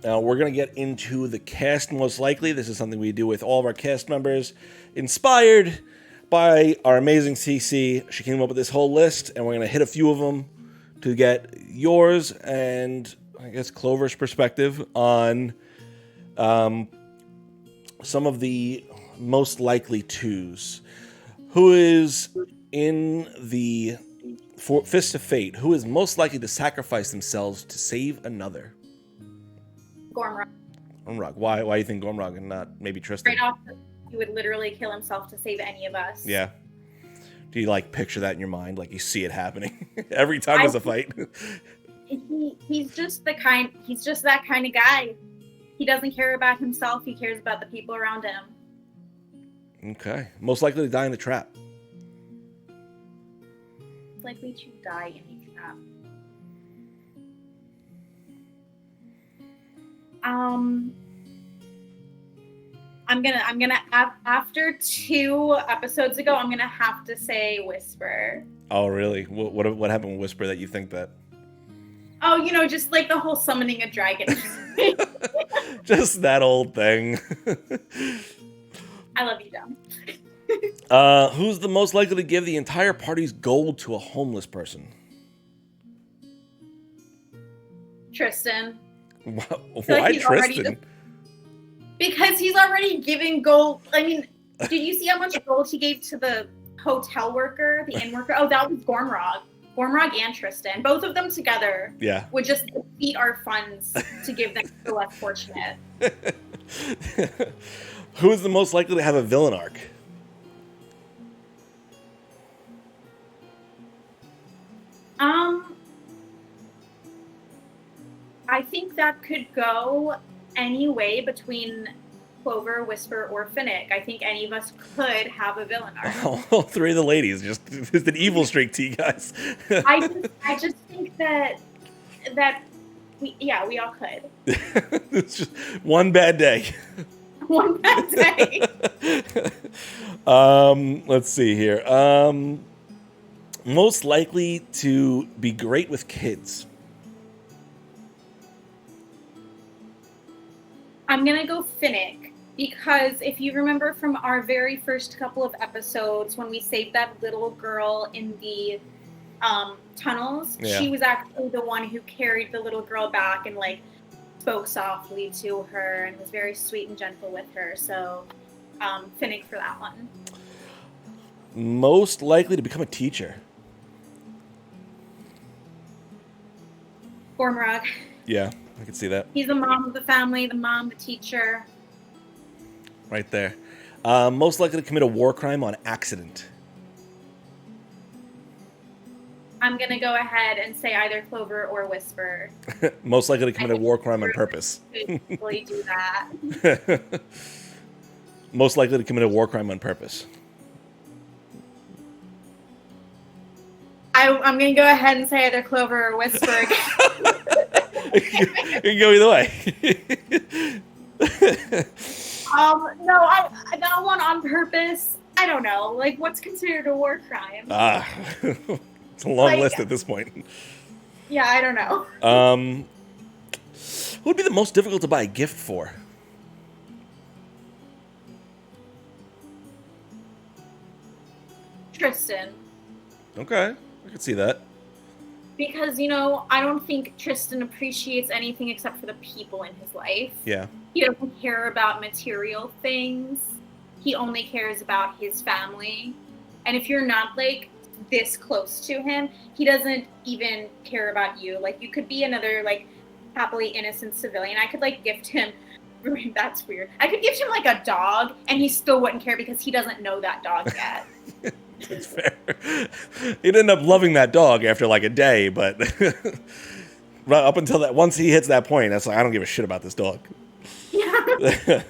Now we're going to get into the cast most likely. This is something we do with all of our cast members, inspired by our amazing CC. She came up with this whole list, and we're going to hit a few of them to get yours and I guess Clover's perspective on some of the most likely twos. Who is in the Fist of Fate? Who is most likely to sacrifice themselves to save another? Gormrog. Gormrog. Why do you think Gormrog and not maybe Tristan? Right off, he would literally kill himself to save any of us. Yeah. Do you like picture that in your mind, like you see it happening every time there's a fight? He's just that kind of guy. He doesn't care about himself. He cares about the people around him. Okay. Most likely to die in the trap. Likely to die in a trap. I'm gonna after 2 episodes ago, I'm gonna have to say Whisper. Oh, really? What happened with Whisper that you think that? Oh, just like the whole summoning a dragon. Just that old thing. I love you, Dom. Who's the most likely to give the entire party's gold to a homeless person? Tristan. Why Tristan? Because he's already giving gold. I mean, did you see how much gold he gave to the hotel worker, the inn worker? Oh, that was Gormrog. Gormrog and Tristan. Both of them together would just defeat our funds to give them to the less fortunate. Who is the most likely to have a villain arc? I think that could go any way between Clover, Whisper, or Finnick. I think any of us could have a villain arc. All 3 of the ladies, just an evil streak to you guys. I just think that we all could. It's just one bad day. One bad day. Let's see here. Most likely to be great with kids. I'm going to go Finnick, because if you remember from our very first couple of episodes when we saved that little girl in the tunnels, she was actually the one who carried the little girl back and like spoke softly to her and was very sweet and gentle with her. So Finnick for that one. Most likely to become a teacher. Gormrog. Yeah, I can see that. He's the mom of the family, the mom, the teacher. Right there. Most likely to commit a war crime on accident. I'm gonna go ahead and say either Clover or Whisper. Most likely to I commit a think war crime on Clover purpose. could easily do that. Most likely to commit a war crime on purpose. I'm gonna go ahead and say either Clover or Whisper again. It can go either way. No, I that one on purpose. I don't know. Like, what's considered a war crime? It's a long list at this point. Yeah, I don't know. Who would be the most difficult to buy a gift for? Tristan. Okay, I could see that. Because, you know, I don't think Tristan appreciates anything except for the people in his life. Yeah. He doesn't care about material things. He only cares about his family. And if you're not, like, this close to him, he doesn't even care about you. Like, you could be another, like, happily innocent civilian. I could, like, gift him... That's weird. I could gift him, like, a dog, and he still wouldn't care because he doesn't know that dog yet. That's fair. He'd end up loving that dog after like a day, but up until that, once he hits that point, that's like, I don't give a shit about this dog. Yeah.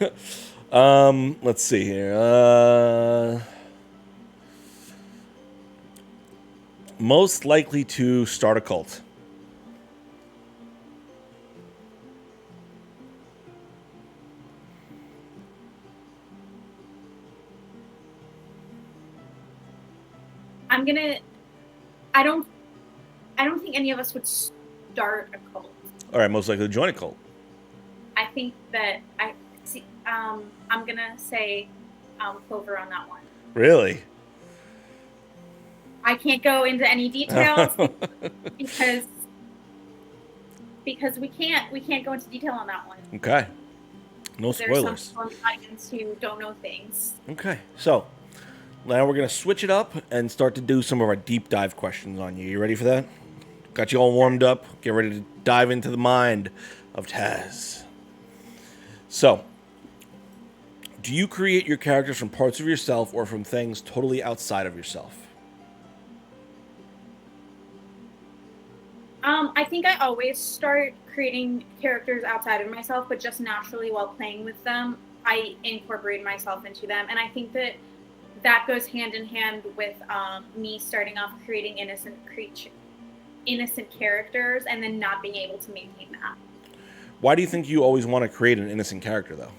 Let's see here. Most likely to start a cult. I don't think any of us would start a cult. All right, most likely to join a cult. I think that I'm gonna say Clover on that one. Really? I can't go into any details because we can't go into detail on that one. Okay. No spoilers. There's some people in the audience who don't know things. Okay, so now we're going to switch it up and start to do some of our deep dive questions on you. You ready for that? Got you all warmed up. Get ready to dive into the mind of Taz. So, do you create your characters from parts of yourself or from things totally outside of yourself? I think I always start creating characters outside of myself, but just naturally while playing with them, I incorporate myself into them. And I think that goes hand in hand with me starting off creating innocent characters and then not being able to maintain that. Why do you think you always want to create an innocent character, though?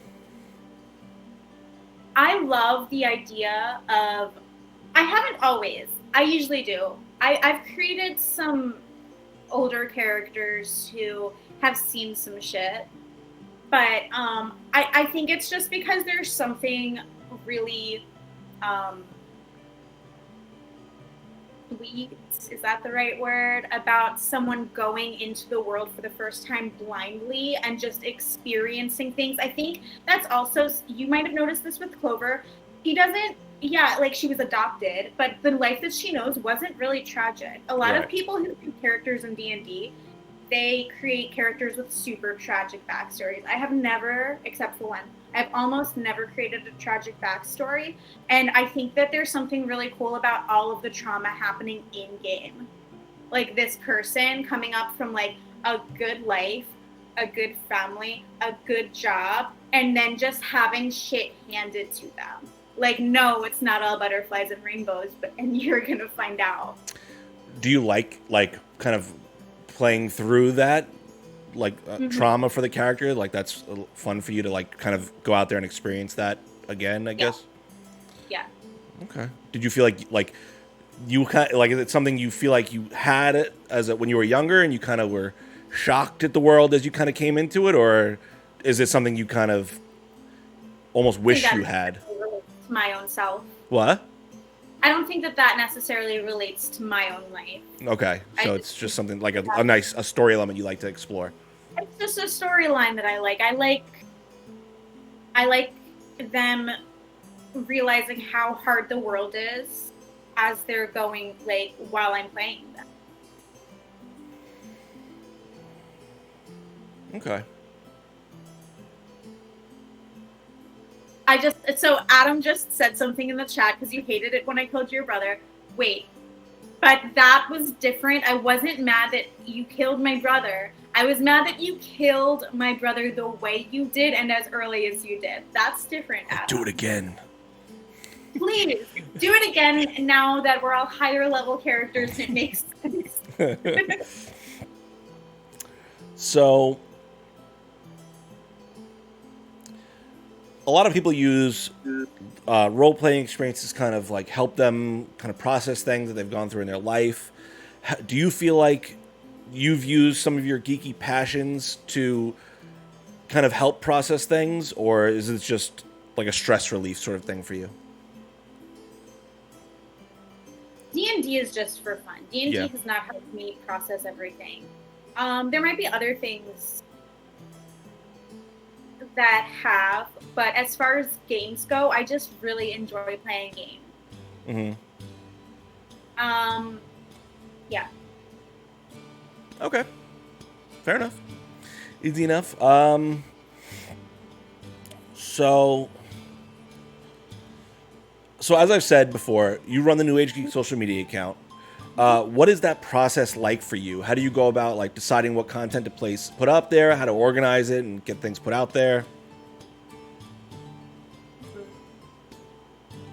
I love the idea of... I haven't always. I usually do. I've created some older characters who have seen some shit. But I think it's just because there's something really... sweet, is that the right word, about someone going into the world for the first time blindly and just experiencing things. I think that's also, you might have noticed this with Clover, she doesn't, like she was adopted, but the life that she knows wasn't really tragic. A lot of people who do characters in D&D, they create characters with super tragic backstories. I have never, except for one, I've almost never created a tragic backstory, and I think that there's something really cool about all of the trauma happening in-game. Like, this person coming up from, like, a good life, a good family, a good job, and then just having shit handed to them. Like, no, it's not all butterflies and rainbows, and you're gonna find out. Do you like, kind of playing through that? Trauma for the character, like that's fun for you to kind of go out there and experience that again, I guess. Yeah. Okay. Did you feel like you kind of, is it something you feel like you had it when you were younger and you kind of were shocked at the world as you kind of came into it, or is it something you kind of almost wish you had? To my own self. What? I don't think that necessarily relates to my own life. Okay, so it's just something like a nice story element you like to explore. It's just a storyline that I like. I like them realizing how hard the world is as they're going, while I'm playing them. Okay. So Adam just said something in the chat because you hated it when I killed your brother. Wait, But that was different. I wasn't mad that you killed my brother. I was mad that you killed my brother the way you did and as early as you did. That's different, Adam. Do it again. Please, do it again now that we're all higher level characters and it makes sense. So, a lot of people use role-playing experiences kind of like help them kind of process things that they've gone through in their life. Do you feel like you've used some of your geeky passions to kind of help process things, or is it just like a stress relief sort of thing for you? D&D is just for fun. D&D Yeah. has not helped me process everything. There might be other things that have, but as far as games go, I just really enjoy playing games. Yeah. Okay. Fair enough. Easy enough. So as I've said before, you run the New Age Geek social media account. What is that process like for you? How do you go about like deciding what content to put up there, how to organize it and get things put out there?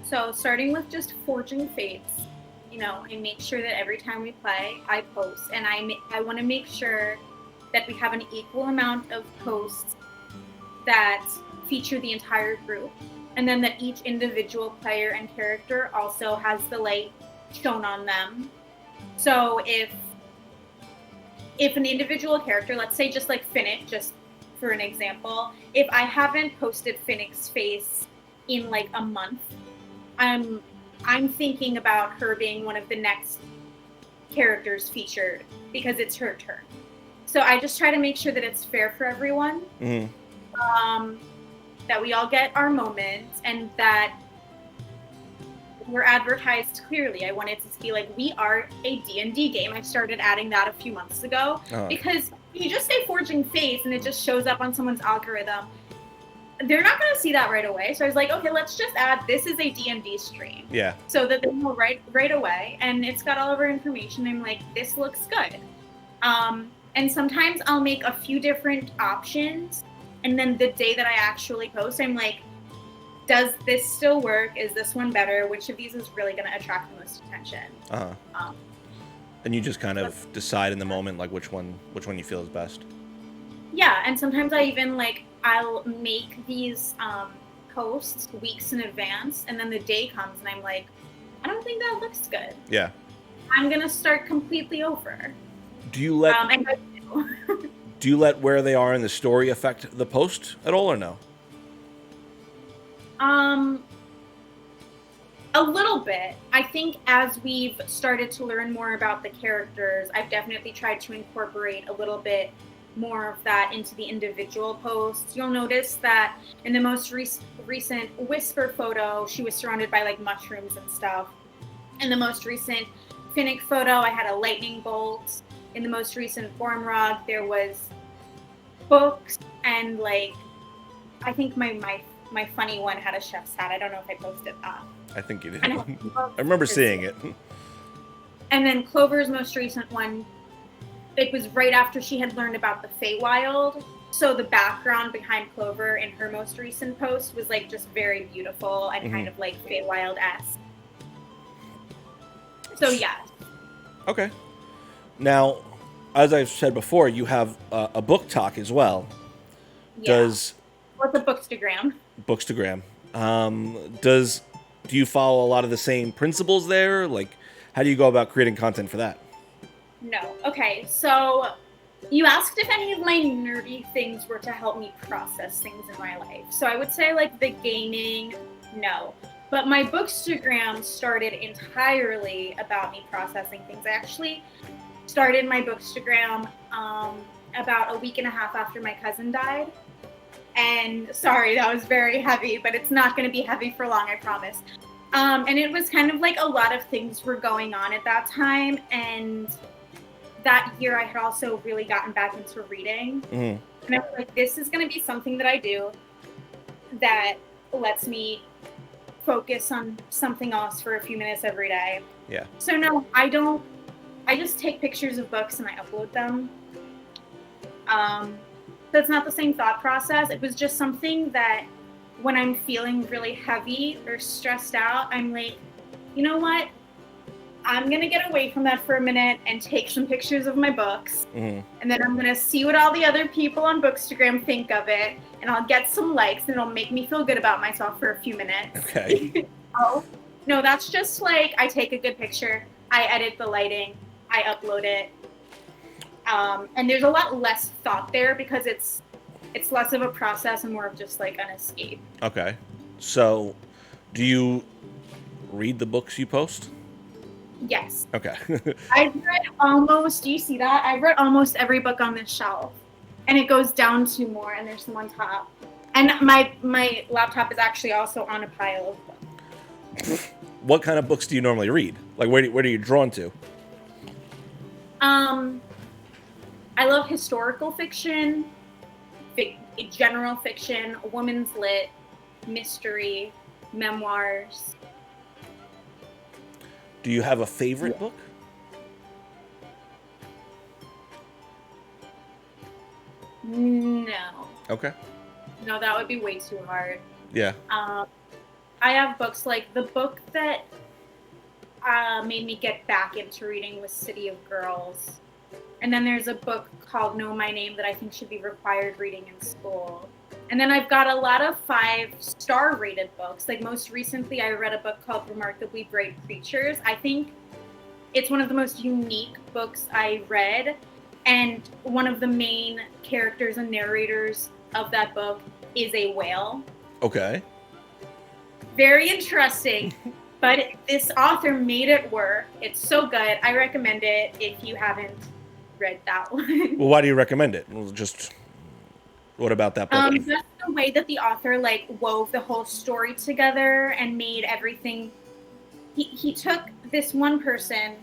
So starting with just Forging Fates, I make sure that every time we play, I post, and I want to make sure that we have an equal amount of posts that feature the entire group, and then that each individual player and character also has the light shown on them. So if an individual character, let's say just like Finnick, just for an example, if I haven't posted Finnick's face in like a month, I'm thinking about her being one of the next characters featured because it's her turn. So I just try to make sure that it's fair for everyone, that we all get our moment, and that we're advertised clearly. I want it to be like, we are a D&D game. I started adding that a few months ago because you just say Forging Fates and it just shows up on someone's algorithm. They're not going to see that right away. So I was like, okay, let's just add this is a D&D stream. Yeah. So that they know right away. And it's got all of our information. I'm like, this looks good. And sometimes I'll make a few different options. And then the day that I actually post, I'm like, does this still work? Is this one better? Which of these is really going to attract the most attention? And you just kind of decide in the moment, like which one you feel is best. Yeah, and sometimes I'll make these posts weeks in advance, and then the day comes, and I'm like, I don't think that looks good. Yeah. I'm gonna start completely over. Do you let do you let where they are in the story affect the post at all, or no? A little bit. I think as we've started to learn more about the characters, I've definitely tried to incorporate a little bit more of that into the individual posts. You'll notice that in the most recent Whisper photo, she was surrounded by like mushrooms and stuff. In the most recent Finnick photo, I had a lightning bolt. In the most recent Gormrog, there was books, and like I think my funny one had a chef's hat. I don't know if I posted that. I think you did. I remember seeing it. And then Clover's most recent one, it was right after she had learned about the Feywild. So the background behind Clover in her most recent post was like just very beautiful and kind of like Feywild-esque. So yeah. Okay. Now, as I've said before, you have a book talk as well. Yeah. What's a bookstagram? Bookstagram. Do you follow a lot of the same principles there? Like, how do you go about creating content for that? No. Okay, so you asked if any of my nerdy things were to help me process things in my life. So I would say like the gaming, no. But my bookstagram started entirely about me processing things. I actually started my bookstagram about a week and a half after my cousin died. And sorry, that was very heavy, but it's not going to be heavy for long, I promise. And it was kind of like a lot of things were going on at that time. And that year I had also really gotten back into reading. And I was like, this is going to be something that I do that lets me focus on something else for a few minutes every day. Yeah. So no, I don't. I just take pictures of books and I upload them. That's not the same thought process. It was just something that when I'm feeling really heavy or stressed out, I'm like, you know what? I'm going to get away from that for a minute and take some pictures of my books. Mm-hmm. And then I'm going to see what all the other people on Bookstagram think of it. And I'll get some likes and it'll make me feel good about myself for a few minutes. Okay. Oh, no, that's just like I take a good picture, I edit the lighting, I upload it. And there's a lot less thought there because it's less of a process and more of just like an escape. Okay. So, do you read the books you post? Yes. Okay. I've read almost, do you see that? I've read almost every book on this shelf. And it goes down to more, and there's some on top. And my laptop is actually also on a pile of books. What kind of books do you normally read? Like, where are you drawn to? I love historical fiction, general fiction, women's lit, mystery, memoirs. Do you have a favorite book? No. Okay. No, that would be way too hard. Yeah. I have books like the book that made me get back into reading was City of Girls. And then there's a book called Know My Name that I think should be required reading in school. And then I've got a lot of 5-star rated books. Like most recently, I read a book called Remarkably Bright Creatures. I think it's one of the most unique books I read. And one of the main characters and narrators of that book is a whale. Okay. Very interesting. But this author made it work. It's so good. I recommend it if you haven't read that one. Well, why do you recommend it? Just what about that book? Just the way that the author like wove the whole story together and made everything. He took this one person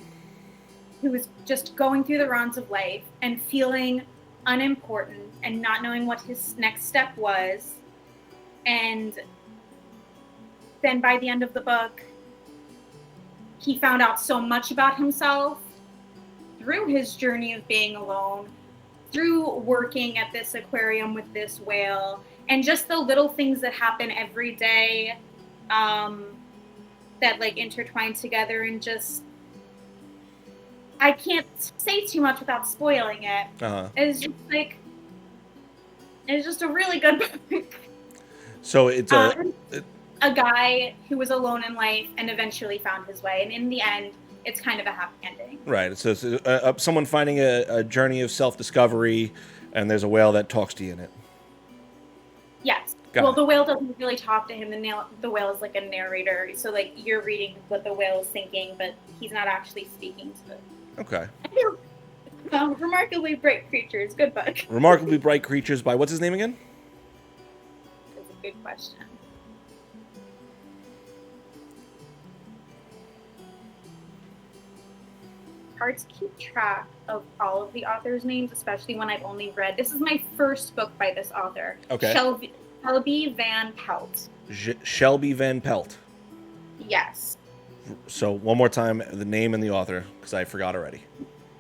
who was just going through the rounds of life and feeling unimportant and not knowing what his next step was, and then by the end of the book, he found out so much about himself through his journey of being alone, through working at this aquarium with this whale, and just the little things that happen every day that like intertwine together, and just I can't say too much without spoiling it. Uh-huh. It's just a really good book. So it's a guy who was alone in life and eventually found his way, and in the end, it's kind of a happy ending. Right. So it's someone finding a journey of self-discovery, and there's a whale that talks to you in it. Yes. Got Well, it. the whale doesn't really talk to him. The whale is like a narrator, so like you're reading what the whale is thinking, but he's not actually speaking to it. Okay. Remarkably Bright Creatures, good book. Remarkably Bright Creatures by what's his name again? That's a good question. Hard to keep track of all of the authors' names, especially when I've only read. This is my first book by this author. Okay. Shelby Van Pelt. Shelby Van Pelt. Yes. So one more time, the name and the author, because I forgot already.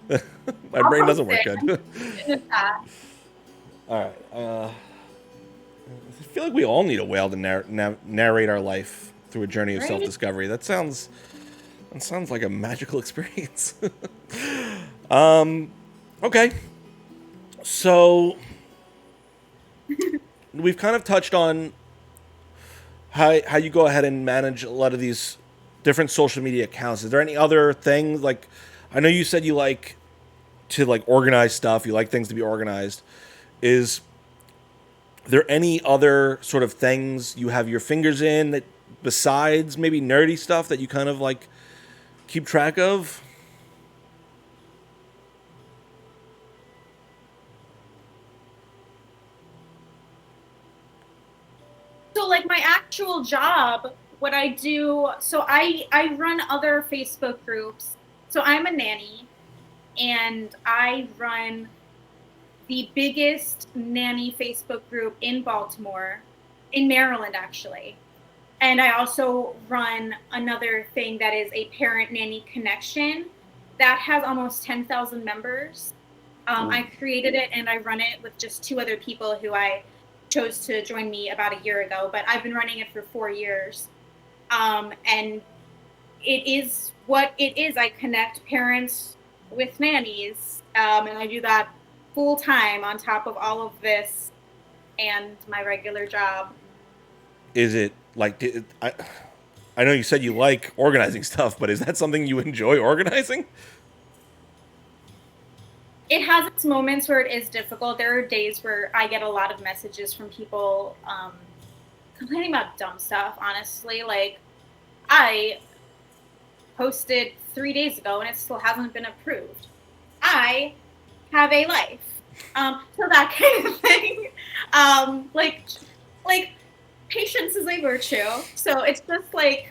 My brain doesn't work good. All right. I feel like we all need a whale to narrate our life through a journey of Right? self-discovery. That sounds like a magical experience. Okay. So we've kind of touched on how you go ahead and manage a lot of these different social media accounts. Is there any other things, like, I know you said you like to like organize stuff, you like things to be organized. Is there any other sort of things you have your fingers in that besides maybe nerdy stuff that you kind of like keep track of? So like my actual job, what I do, so I run other Facebook groups. So I'm a nanny, and I run the biggest nanny Facebook group in Baltimore, in Maryland actually. And I also run another thing that is a parent nanny connection that has almost 10,000 members. I created it and I run it with just 2 other people who I chose to join me about a year ago, but I've been running it for 4 years. And it is what it is. I connect parents with nannies, and I do that full time on top of all of this and my regular job. Is it like I know you said you like organizing stuff, but is that something you enjoy organizing? It has its moments where it is difficult. There are days where I get a lot of messages from people complaining about dumb stuff, honestly. Like, I posted 3 days ago and it still hasn't been approved. I have a life. So that kind of thing. Like patience is a virtue. So it's just like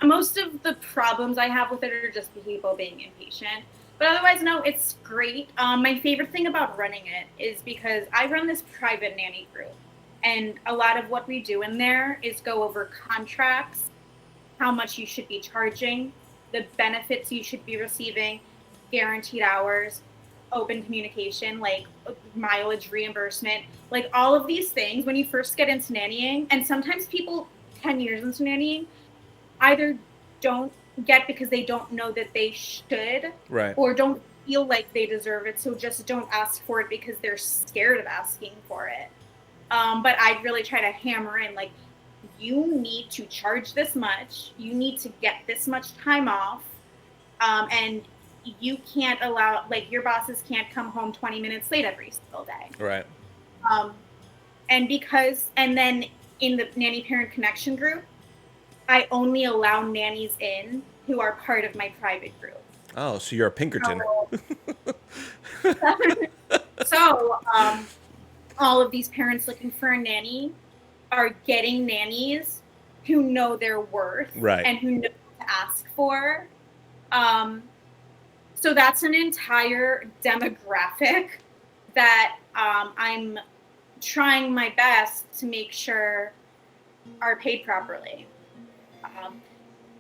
most of the problems I have with it are just people being impatient. But otherwise, no, it's great. My favorite thing about running it is because I run this private nanny group. And a lot of what we do in there is go over contracts, how much you should be charging, the benefits you should be receiving, guaranteed hours, open communication, like mileage reimbursement, like all of these things when you first get into nannying. And sometimes people 10 years into nannying either don't get because they don't know that they should, Right. or don't feel like they deserve it, so just don't ask for it because they're scared of asking for it. But I really try to hammer in, like, you need to charge this much, you need to get this much time off, and you can't allow, like, your bosses can't come home 20 minutes late every single day. Right. And then in the nanny parent connection group, I only allow nannies in who are part of my private group. Oh, so you're a Pinkerton. So all of these parents looking for a nanny are getting nannies who know their worth, right, and who know what to ask for. So that's an entire demographic that I'm trying my best to make sure are paid properly.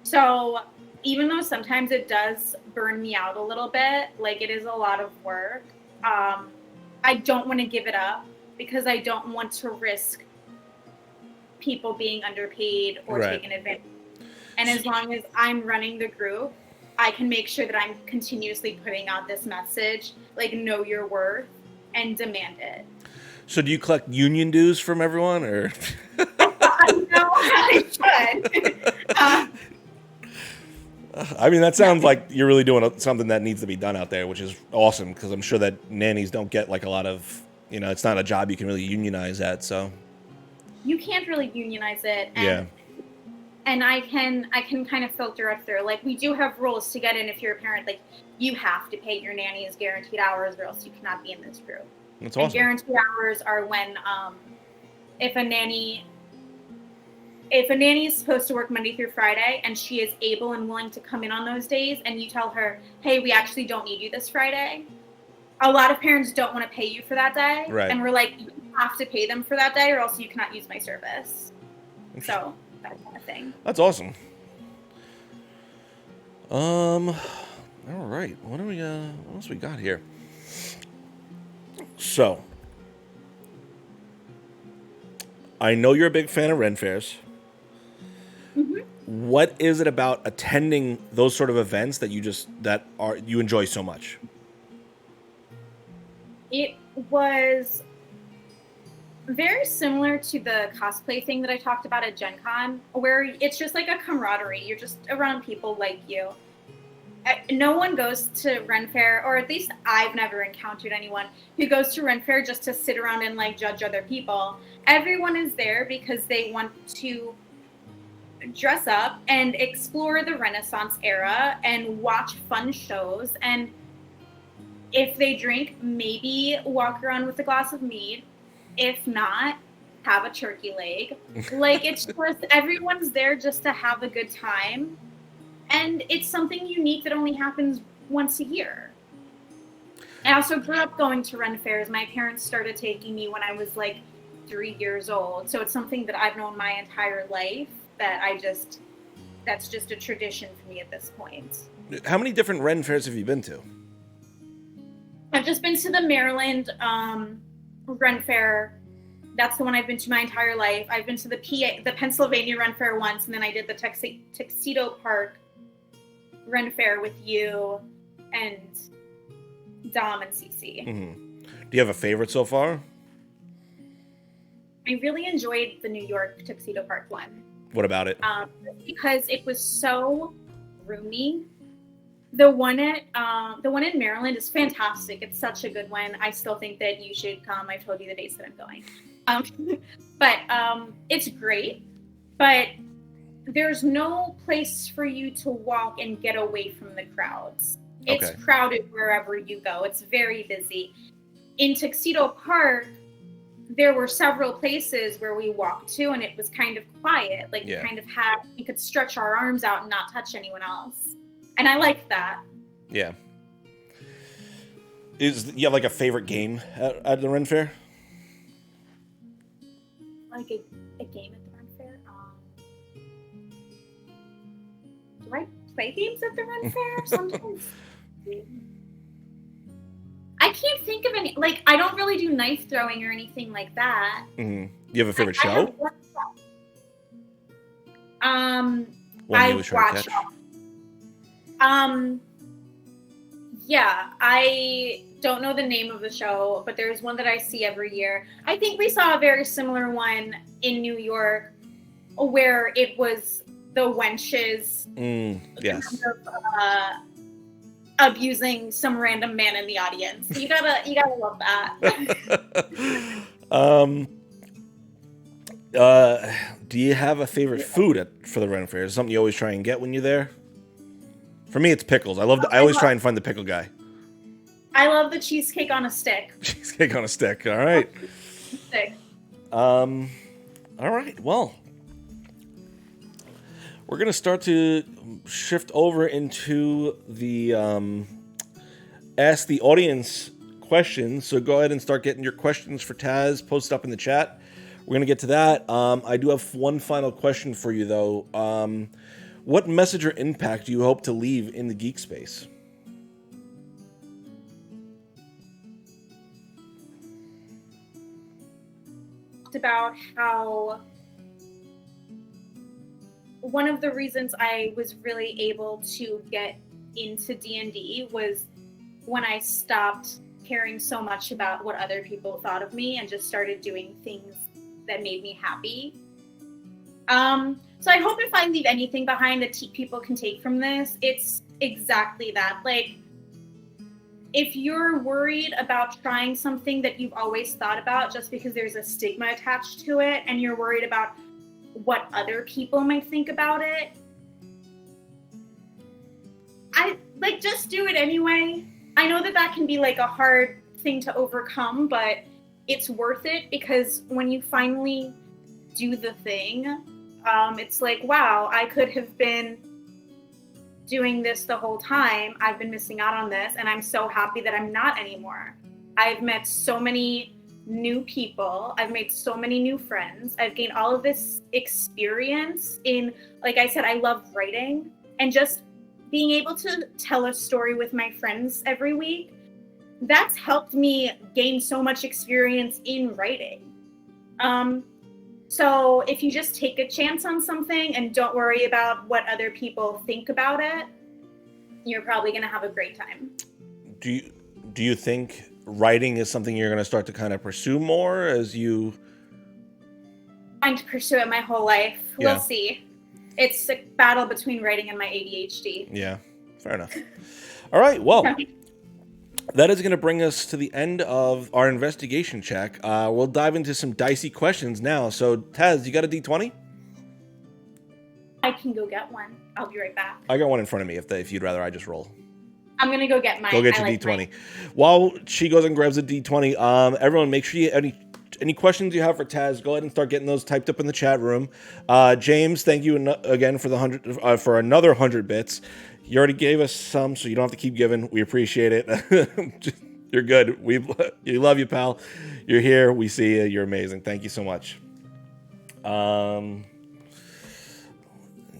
So even though sometimes it does burn me out a little bit, like it is a lot of work, I don't want to give it up because I don't want to risk people being underpaid or right, taken advantage. And as long as I'm running the group, I can make sure that I'm continuously putting out this message, like, know your worth and demand it. So do you collect union dues from everyone, or? No, I should. I mean, that sounds like you're really doing something that needs to be done out there, which is awesome, because I'm sure that nannies don't get like a lot of, it's not a job you can really unionize at, so. You can't really unionize it. And, yeah. And I can kind of filter it through. Like, we do have rules to get in if you're a parent. Like, you have to pay your nannies guaranteed hours or else you cannot be in this group. That's awesome. And guaranteed hours are when if a nanny is supposed to work Monday through Friday and she is able and willing to come in on those days, and you tell her, hey, we actually don't need you this Friday, a lot of parents don't want to pay you for that day. Right. And we're like, you have to pay them for that day or else you cannot use my service. So that kind of thing. That's awesome. All right. What else we got here? So, I know you're a big fan of Ren Fairs. Mm-hmm. What is it about attending those sort of events that you enjoy so much? It was very similar to the cosplay thing that I talked about at Gen Con, where it's just like a camaraderie. You're just around people like you. No one goes to Ren Fair, or at least I've never encountered anyone who goes to Ren Fair just to sit around and like judge other people. Everyone is there because they want to dress up and explore the Renaissance era and watch fun shows, and if they drink, maybe walk around with a glass of mead. If not, have a turkey leg. Like, it's just, everyone's there just to have a good time. And it's something unique that only happens once a year. I also grew up going to Ren Fairs. My parents started taking me when I was like 3 years old. So it's something that I've known my entire life that's just a tradition for me at this point. How many different Ren fairs have you been to? I've just been to the Maryland Ren Fair. That's the one I've been to my entire life. I've been to the Pennsylvania Ren Fair once, and then I did the Tuxedo Park Ren Fair with you and Dom and Cece. Mm-hmm. Do you have a favorite so far? I really enjoyed the New York Tuxedo Park one. What about it? Because it was so roomy. The one in Maryland is fantastic. It's such a good one. I still think that you should come. I've told you the dates that I'm going. But it's great. But there's no place for you to walk and get away from the crowds. It's crowded wherever you go. It's very busy. In Tuxedo Park, there were several places where we walked to, and it was kind of quiet. Like you could stretch our arms out and not touch anyone else. And I liked that. Yeah. You have like a favorite game at the Ren Fair? Like a game at the Ren Fair? Do I play games at the Ren Fair sometimes? I can't think of any. Like, I don't really do knife throwing or anything like that. Mm-hmm. You have a favorite show? I watch. Yeah, I don't know the name of the show, but there's one that I see every year. I think we saw a very similar one in New York, where it was the wenches. Yes. Abusing some random man in the audience. You gotta love that. Do you have a favorite food for the Ren Fair? Is it something you always try and get when you're there? For me, it's pickles. I always try and find the pickle guy. I love the cheesecake on a stick. Cheesecake on a stick. All right. All right. Well, we're gonna start to shift over into the ask the audience questions. So go ahead and start getting your questions for Taz posted up in the chat. We're going to get to that. I do have one final question for you, though. What message or impact do you hope to leave in the geek space? About how one of the reasons I was really able to get into D&D was when I stopped caring so much about what other people thought of me and just started doing things that made me happy. So I hope if I leave anything behind that people can take from this, it's exactly that. Like, if you're worried about trying something that you've always thought about just because there's a stigma attached to it, and you're worried about what other people might think about it, just do it anyway. I know that can be like a hard thing to overcome, but it's worth it, because when you finally do the thing, it's like, wow, I could have been doing this the whole time. I've been missing out on this, and I'm so happy that I'm not anymore. I've met so many new people. I've made so many new friends. I've gained all of this experience in, like I said, I love writing, and just being able to tell a story with my friends every week, that's helped me gain so much experience in writing. So if you just take a chance on something and don't worry about what other people think about it, you're probably going to have a great time. Do you think writing is something you're going to start to kind of pursue more as you... I'm trying to pursue it my whole life. Yeah. We'll see. It's a battle between writing and my ADHD. Yeah, fair enough. All right, well, that is going to bring us to the end of our investigation check. We'll dive into some dicey questions now. So, Taz, you got a D20? I can go get one. I'll be right back. I got one in front of me if you'd rather I just roll. I'm going to go get mine. Go get your D20. Mine. While she goes and grabs a D20, everyone make sure any questions you have for Taz, go ahead and start getting those typed up in the chat room. James, thank you again for for another 100 bits. You already gave us some, so you don't have to keep giving. We appreciate it. You're good. We love you, pal. You're here. We see you. You're amazing. Thank you so much.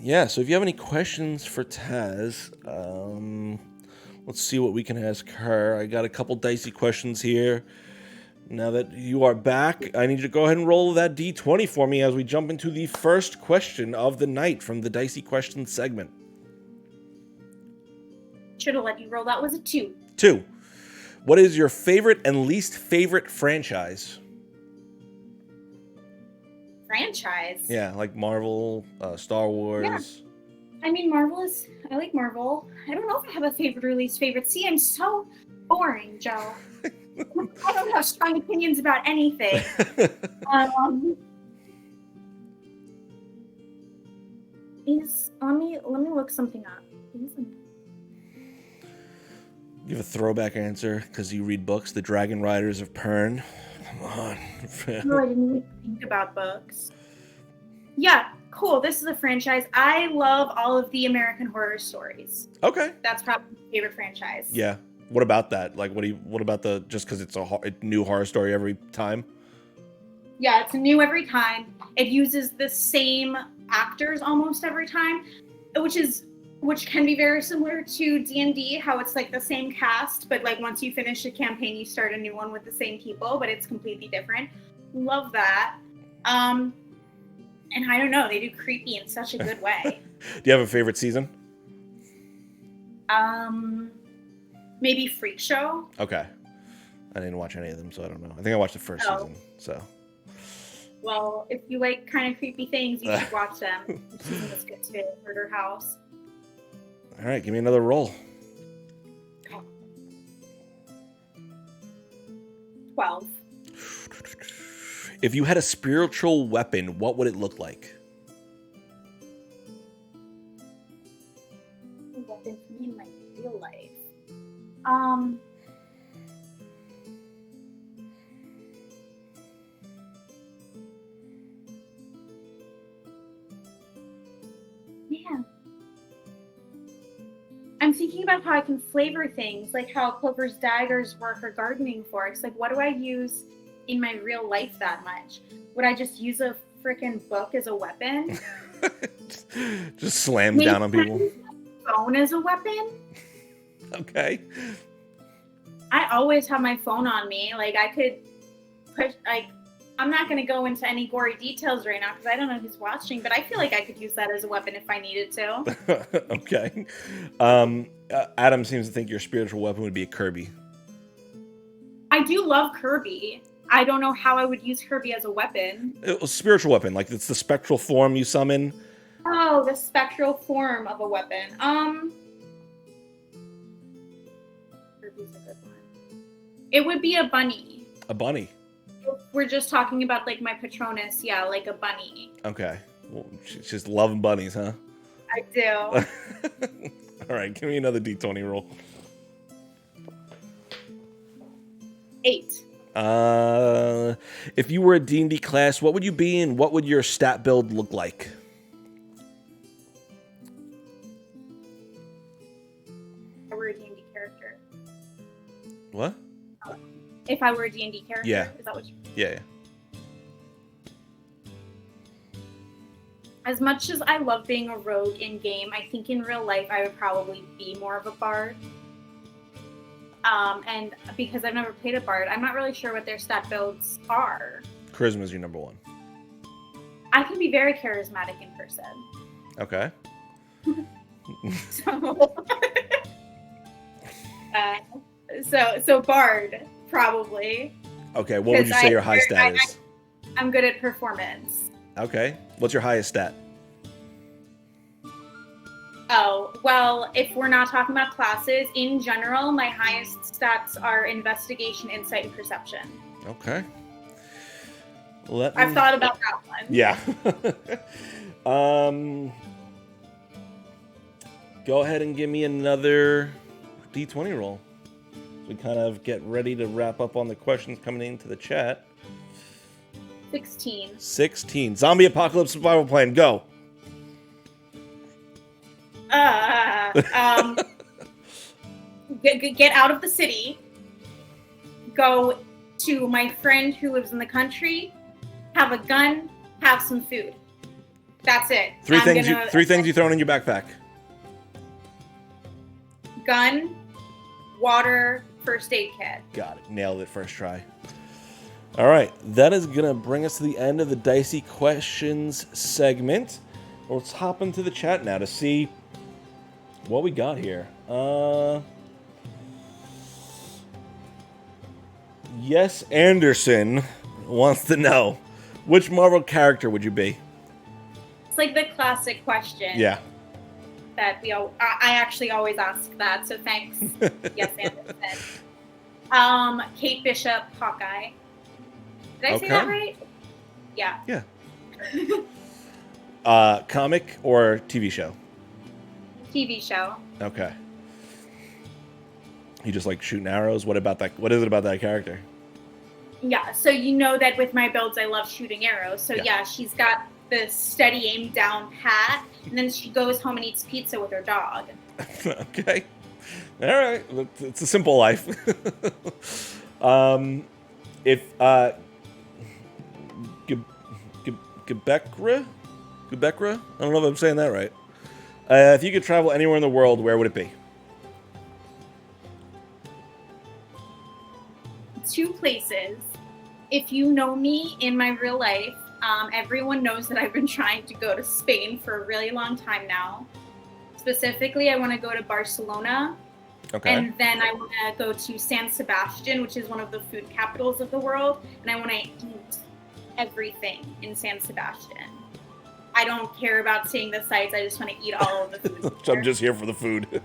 Yeah, so if you have any questions for Taz, let's see what we can ask her. I got a couple dicey questions here. Now that you are back, I need you to go ahead and roll that D20 for me as we jump into the first question of the night from the Dicey Questions segment. Should have let you roll. That was a 2. 2. What is your favorite and least favorite franchise? Franchise? Yeah, like Marvel, Star Wars. Yeah. I mean, I like Marvel. I don't know if I have a favorite or least favorite. See, I'm so boring, Joe. I don't have strong opinions about anything. Let me look something up. Give a throwback answer because you read books. The Dragon Riders of Pern. Come on. No, I didn't even think about books. Yeah, cool. This is a franchise. I love all of the American Horror Stories. Okay. That's probably my favorite franchise. Yeah. What about that? Like, what about the just because it's a new horror story every time? Yeah, it's new every time. It uses the same actors almost every time, which can be very similar to D&D, how it's like the same cast, but like once you finish a campaign, you start a new one with the same people, but it's completely different. Love that. And I don't know, they do creepy in such a good way. Do you have a favorite season? Maybe Freak Show. Okay. I didn't watch any of them, so I don't know. I think I watched the first season, so. Well, if you like kind of creepy things, you should watch them. The season was good too. Murder House. All right, give me another roll. 12. If you had a spiritual weapon, what would it look like? A weapon for me in my real life. Man. I'm thinking about how I can flavor things, like how Clover's daggers work or gardening forks. Like, what do I use in my real life that much? Would I just use a freaking book as a weapon? Just slam down on people. Use my phone as a weapon? Okay. I always have my phone on me. Like, I could push, like, I'm not going to go into any gory details right now because I don't know who's watching, but I feel like I could use that as a weapon if I needed to. Okay. Adam seems to think your spiritual weapon would be a Kirby. I do love Kirby. I don't know how I would use Kirby as a weapon. A spiritual weapon, like it's the spectral form you summon. Oh, the spectral form of a weapon. Kirby's a good one. It would be a bunny. A bunny. We're just talking about like my Patronus, yeah, like a bunny. Okay. Well, she's just loving bunnies, huh? I do. All right, give me another D20 roll. 8. If you were a D&D class, what would you be and what would your stat build look like? If I were a D&D character. What? If I were a D&D character? Yeah. Is that what you... Yeah. As much as I love being a rogue in-game, I think in real life I would probably be more of a bard. And because I've never played a bard, I'm not really sure what their stat builds are. Charisma is your number one. I can be very charismatic in person. Okay. So bard, probably. Okay, what would you say your high stat is? I'm good at performance. Okay. What's your highest stat? Oh, well, if we're not talking about classes, in general, my highest stats are investigation, insight, and perception. Okay. I've thought about that one. Yeah. Go ahead and give me another D20 roll. We kind of get ready to wrap up on the questions coming into the chat. 16. 16. Zombie apocalypse survival plan. Go. Get out of the city. go to my friend who lives in the country, have a gun, have some food. That's it. Three things you throw in your backpack. Gun, water, first aid kit. Got it. Nailed it first try. All right. That is going to bring us to the end of the Dicey Questions segment. Let's hop into the chat now to see what we got here. Yes, Anderson wants to know, which Marvel character would you be? It's like the classic question. Yeah. That I actually always ask that, so thanks. Yes, Anderson. Kate Bishop, Hawkeye. Did I say that right? Yeah. Yeah. Comic or TV show? TV show. Okay. You just like shooting arrows? What about that? What is it about that character? Yeah, so you know that with my builds, I love shooting arrows. So yeah, she's got the steady aim down pat, and then she goes home and eats pizza with her dog. Okay. All right. It's a simple life. Quebecra? I don't know if I'm saying that right. If you could travel anywhere in the world, where would it be? 2 places. If you know me in my real life, everyone knows that I've been trying to go to Spain for a really long time now. Specifically, I want to go to Barcelona. Okay. And then I want to go to San Sebastian, which is one of the food capitals of the world. And I want to eat everything in San Sebastian. I don't care about seeing the sights. I just want to eat all of the food. I'm just here for the food.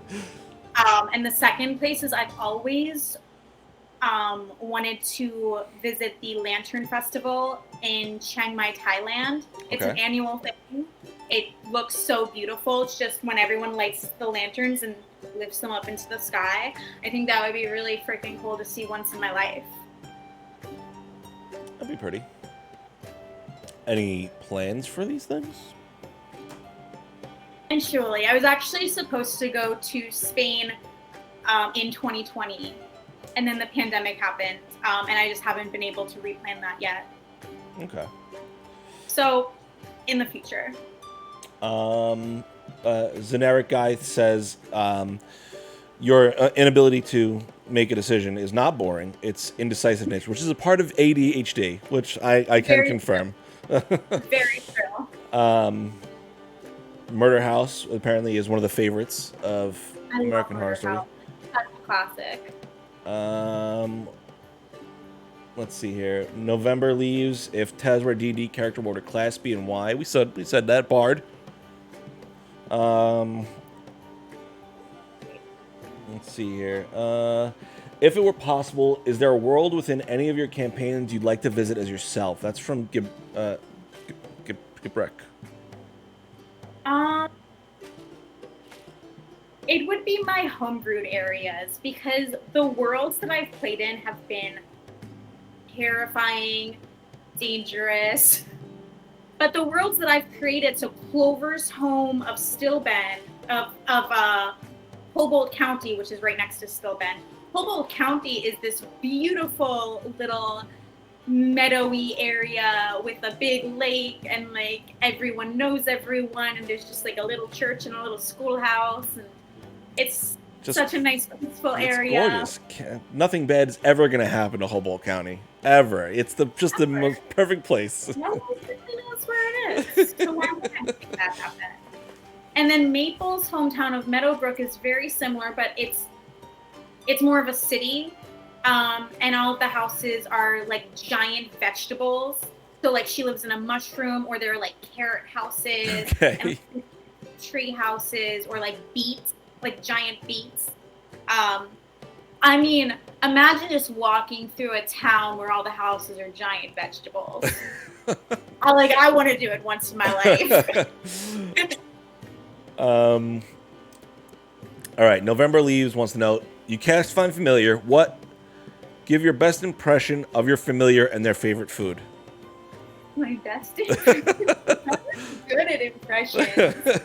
And the second place is I've always wanted to visit the Lantern Festival in Chiang Mai, Thailand. It's an annual thing. It looks so beautiful. It's just when everyone lights the lanterns and lifts them up into the sky. I think that would be really freaking cool to see once in my life. That'd be pretty. Any plans for these things? And surely, I was actually supposed to go to Spain in 2020. And then the pandemic happened, and I just haven't been able to replan that yet. Okay. So, in the future. Generic guy says your inability to make a decision is not boring. It's indecisiveness, which is a part of ADHD, which I can confirm. Very true. Murder House apparently is one of the favorites of American Horror Story. That's a classic. Let's see here. November leaves. If Taz were a D&D character, what would her class be and why? We said that. Bard. Let's see here. If it were possible, is there a world within any of your campaigns you'd like to visit as yourself? That's from Gibrek. It would be my homebrewed areas, because the worlds that I've played in have been terrifying, dangerous. But the worlds that I've created, so Clover's home of Stillben, of Humboldt County, which is right next to Stillben. Humboldt County is this beautiful little meadowy area with a big lake, and like everyone knows everyone, and there's just like a little church and a little schoolhouse, and it's just such a nice peaceful area. Gorgeous. Nothing bad is ever going to happen to Humboldt County ever. It's the most perfect place. No one really knows where it is, so why would I make that happen? And then Maple's hometown of Meadowbrook is very similar, but it's more of a city. And all of the houses are like giant vegetables. So like she lives in a mushroom, or there are like carrot houses, and tree houses, or like beets, like giant beets. I mean, imagine just walking through a town where all the houses are giant vegetables. I want to do it once in my life. All right, November Leaves wants to know, you cast Find Familiar. Give your best impression of your familiar and their favorite food. My best impression? I'm good at impressions.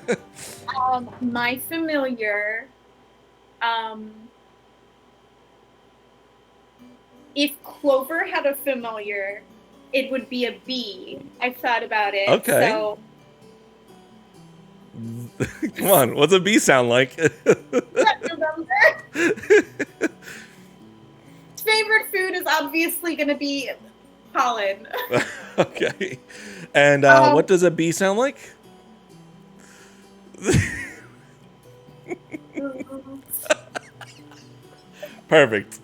My familiar, if Clover had a familiar, it would be a bee. I've thought about it. Okay. So Come on, what's a bee sound like? November. His favorite food is obviously going to be pollen. Okay. And what does a bee sound like? Perfect.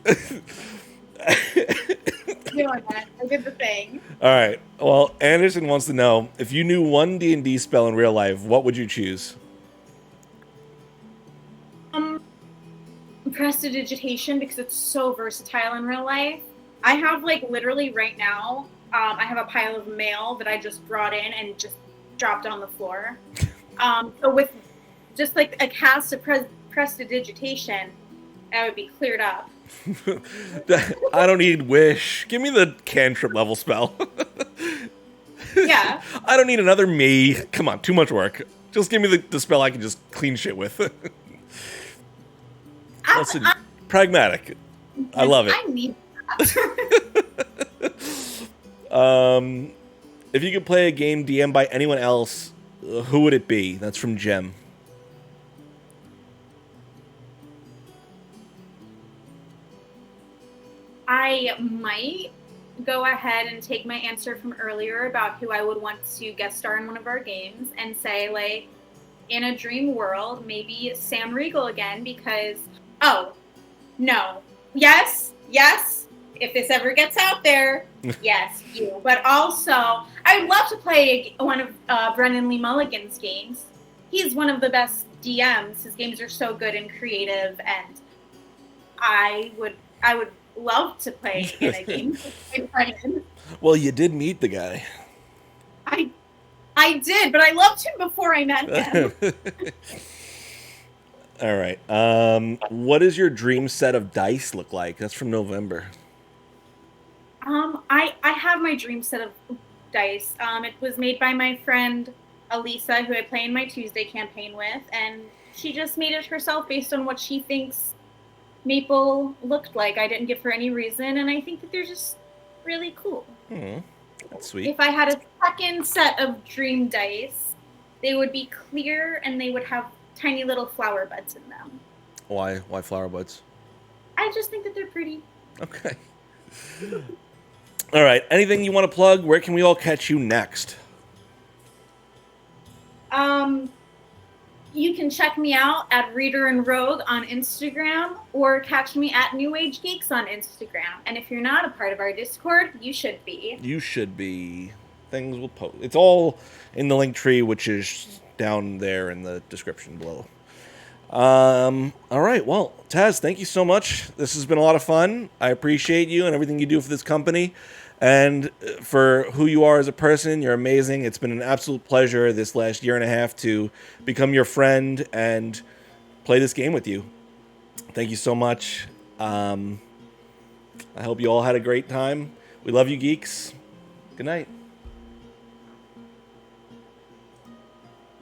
Doing that. I did the thing. All right. Well, Anderson wants to know, if you knew one D&D spell in real life, what would you choose? Prestidigitation, because it's so versatile in real life. I have, like, literally right now, I have a pile of mail that I just brought in and just dropped on the floor. So with just like a cast of prestidigitation, that would be cleared up. I don't need wish. Give me the cantrip level spell. Yeah. I don't need another me. Come on, too much work. Just give me the spell I can just clean shit with. Listen, pragmatic. I love it. I need that. If you could play a game DM by anyone else, who would it be? That's from Jem. I might go ahead and take my answer from earlier about who I would want to guest star in one of our games and say, like, in a dream world, maybe Sam Riegel again, because, oh, no. Yes, if this ever gets out there, yes, you. But also, I would love to play one of Brennan Lee Mulligan's games. He's one of the best DMs. His games are so good and creative, and I would love to play in a game with Brennan. Well, you did meet the guy. I did, but I loved him before I met him. All right. What does your dream set of dice look like? That's from November. I have my dream set of dice. It was made by my friend Elisa, who I play in my Tuesday campaign with, and she just made it herself based on what she thinks Maple looked like. I didn't give her any reason, and I think that they're just really cool. That's sweet. If I had a second set of dream dice, they would be clear and they would have tiny little flower buds in them. Why flower buds? I just think that they're pretty. Okay. All right. Anything you want to plug? Where can we all catch you next? You can check me out at Reader and Rogue on Instagram, or catch me at New Age Geeks on Instagram. And if you're not a part of our Discord, you should be. You should be. Things will post. It's all in the link tree, which is down there in the description below. All right. Well, Taz, thank you so much. This has been a lot of fun. I appreciate you and everything you do for this company. And for who you are as a person, you're amazing. It's been an absolute pleasure this last year and a half to become your friend and play this game with you. Thank you so much. I hope you all had a great time. We love you, geeks. Good night.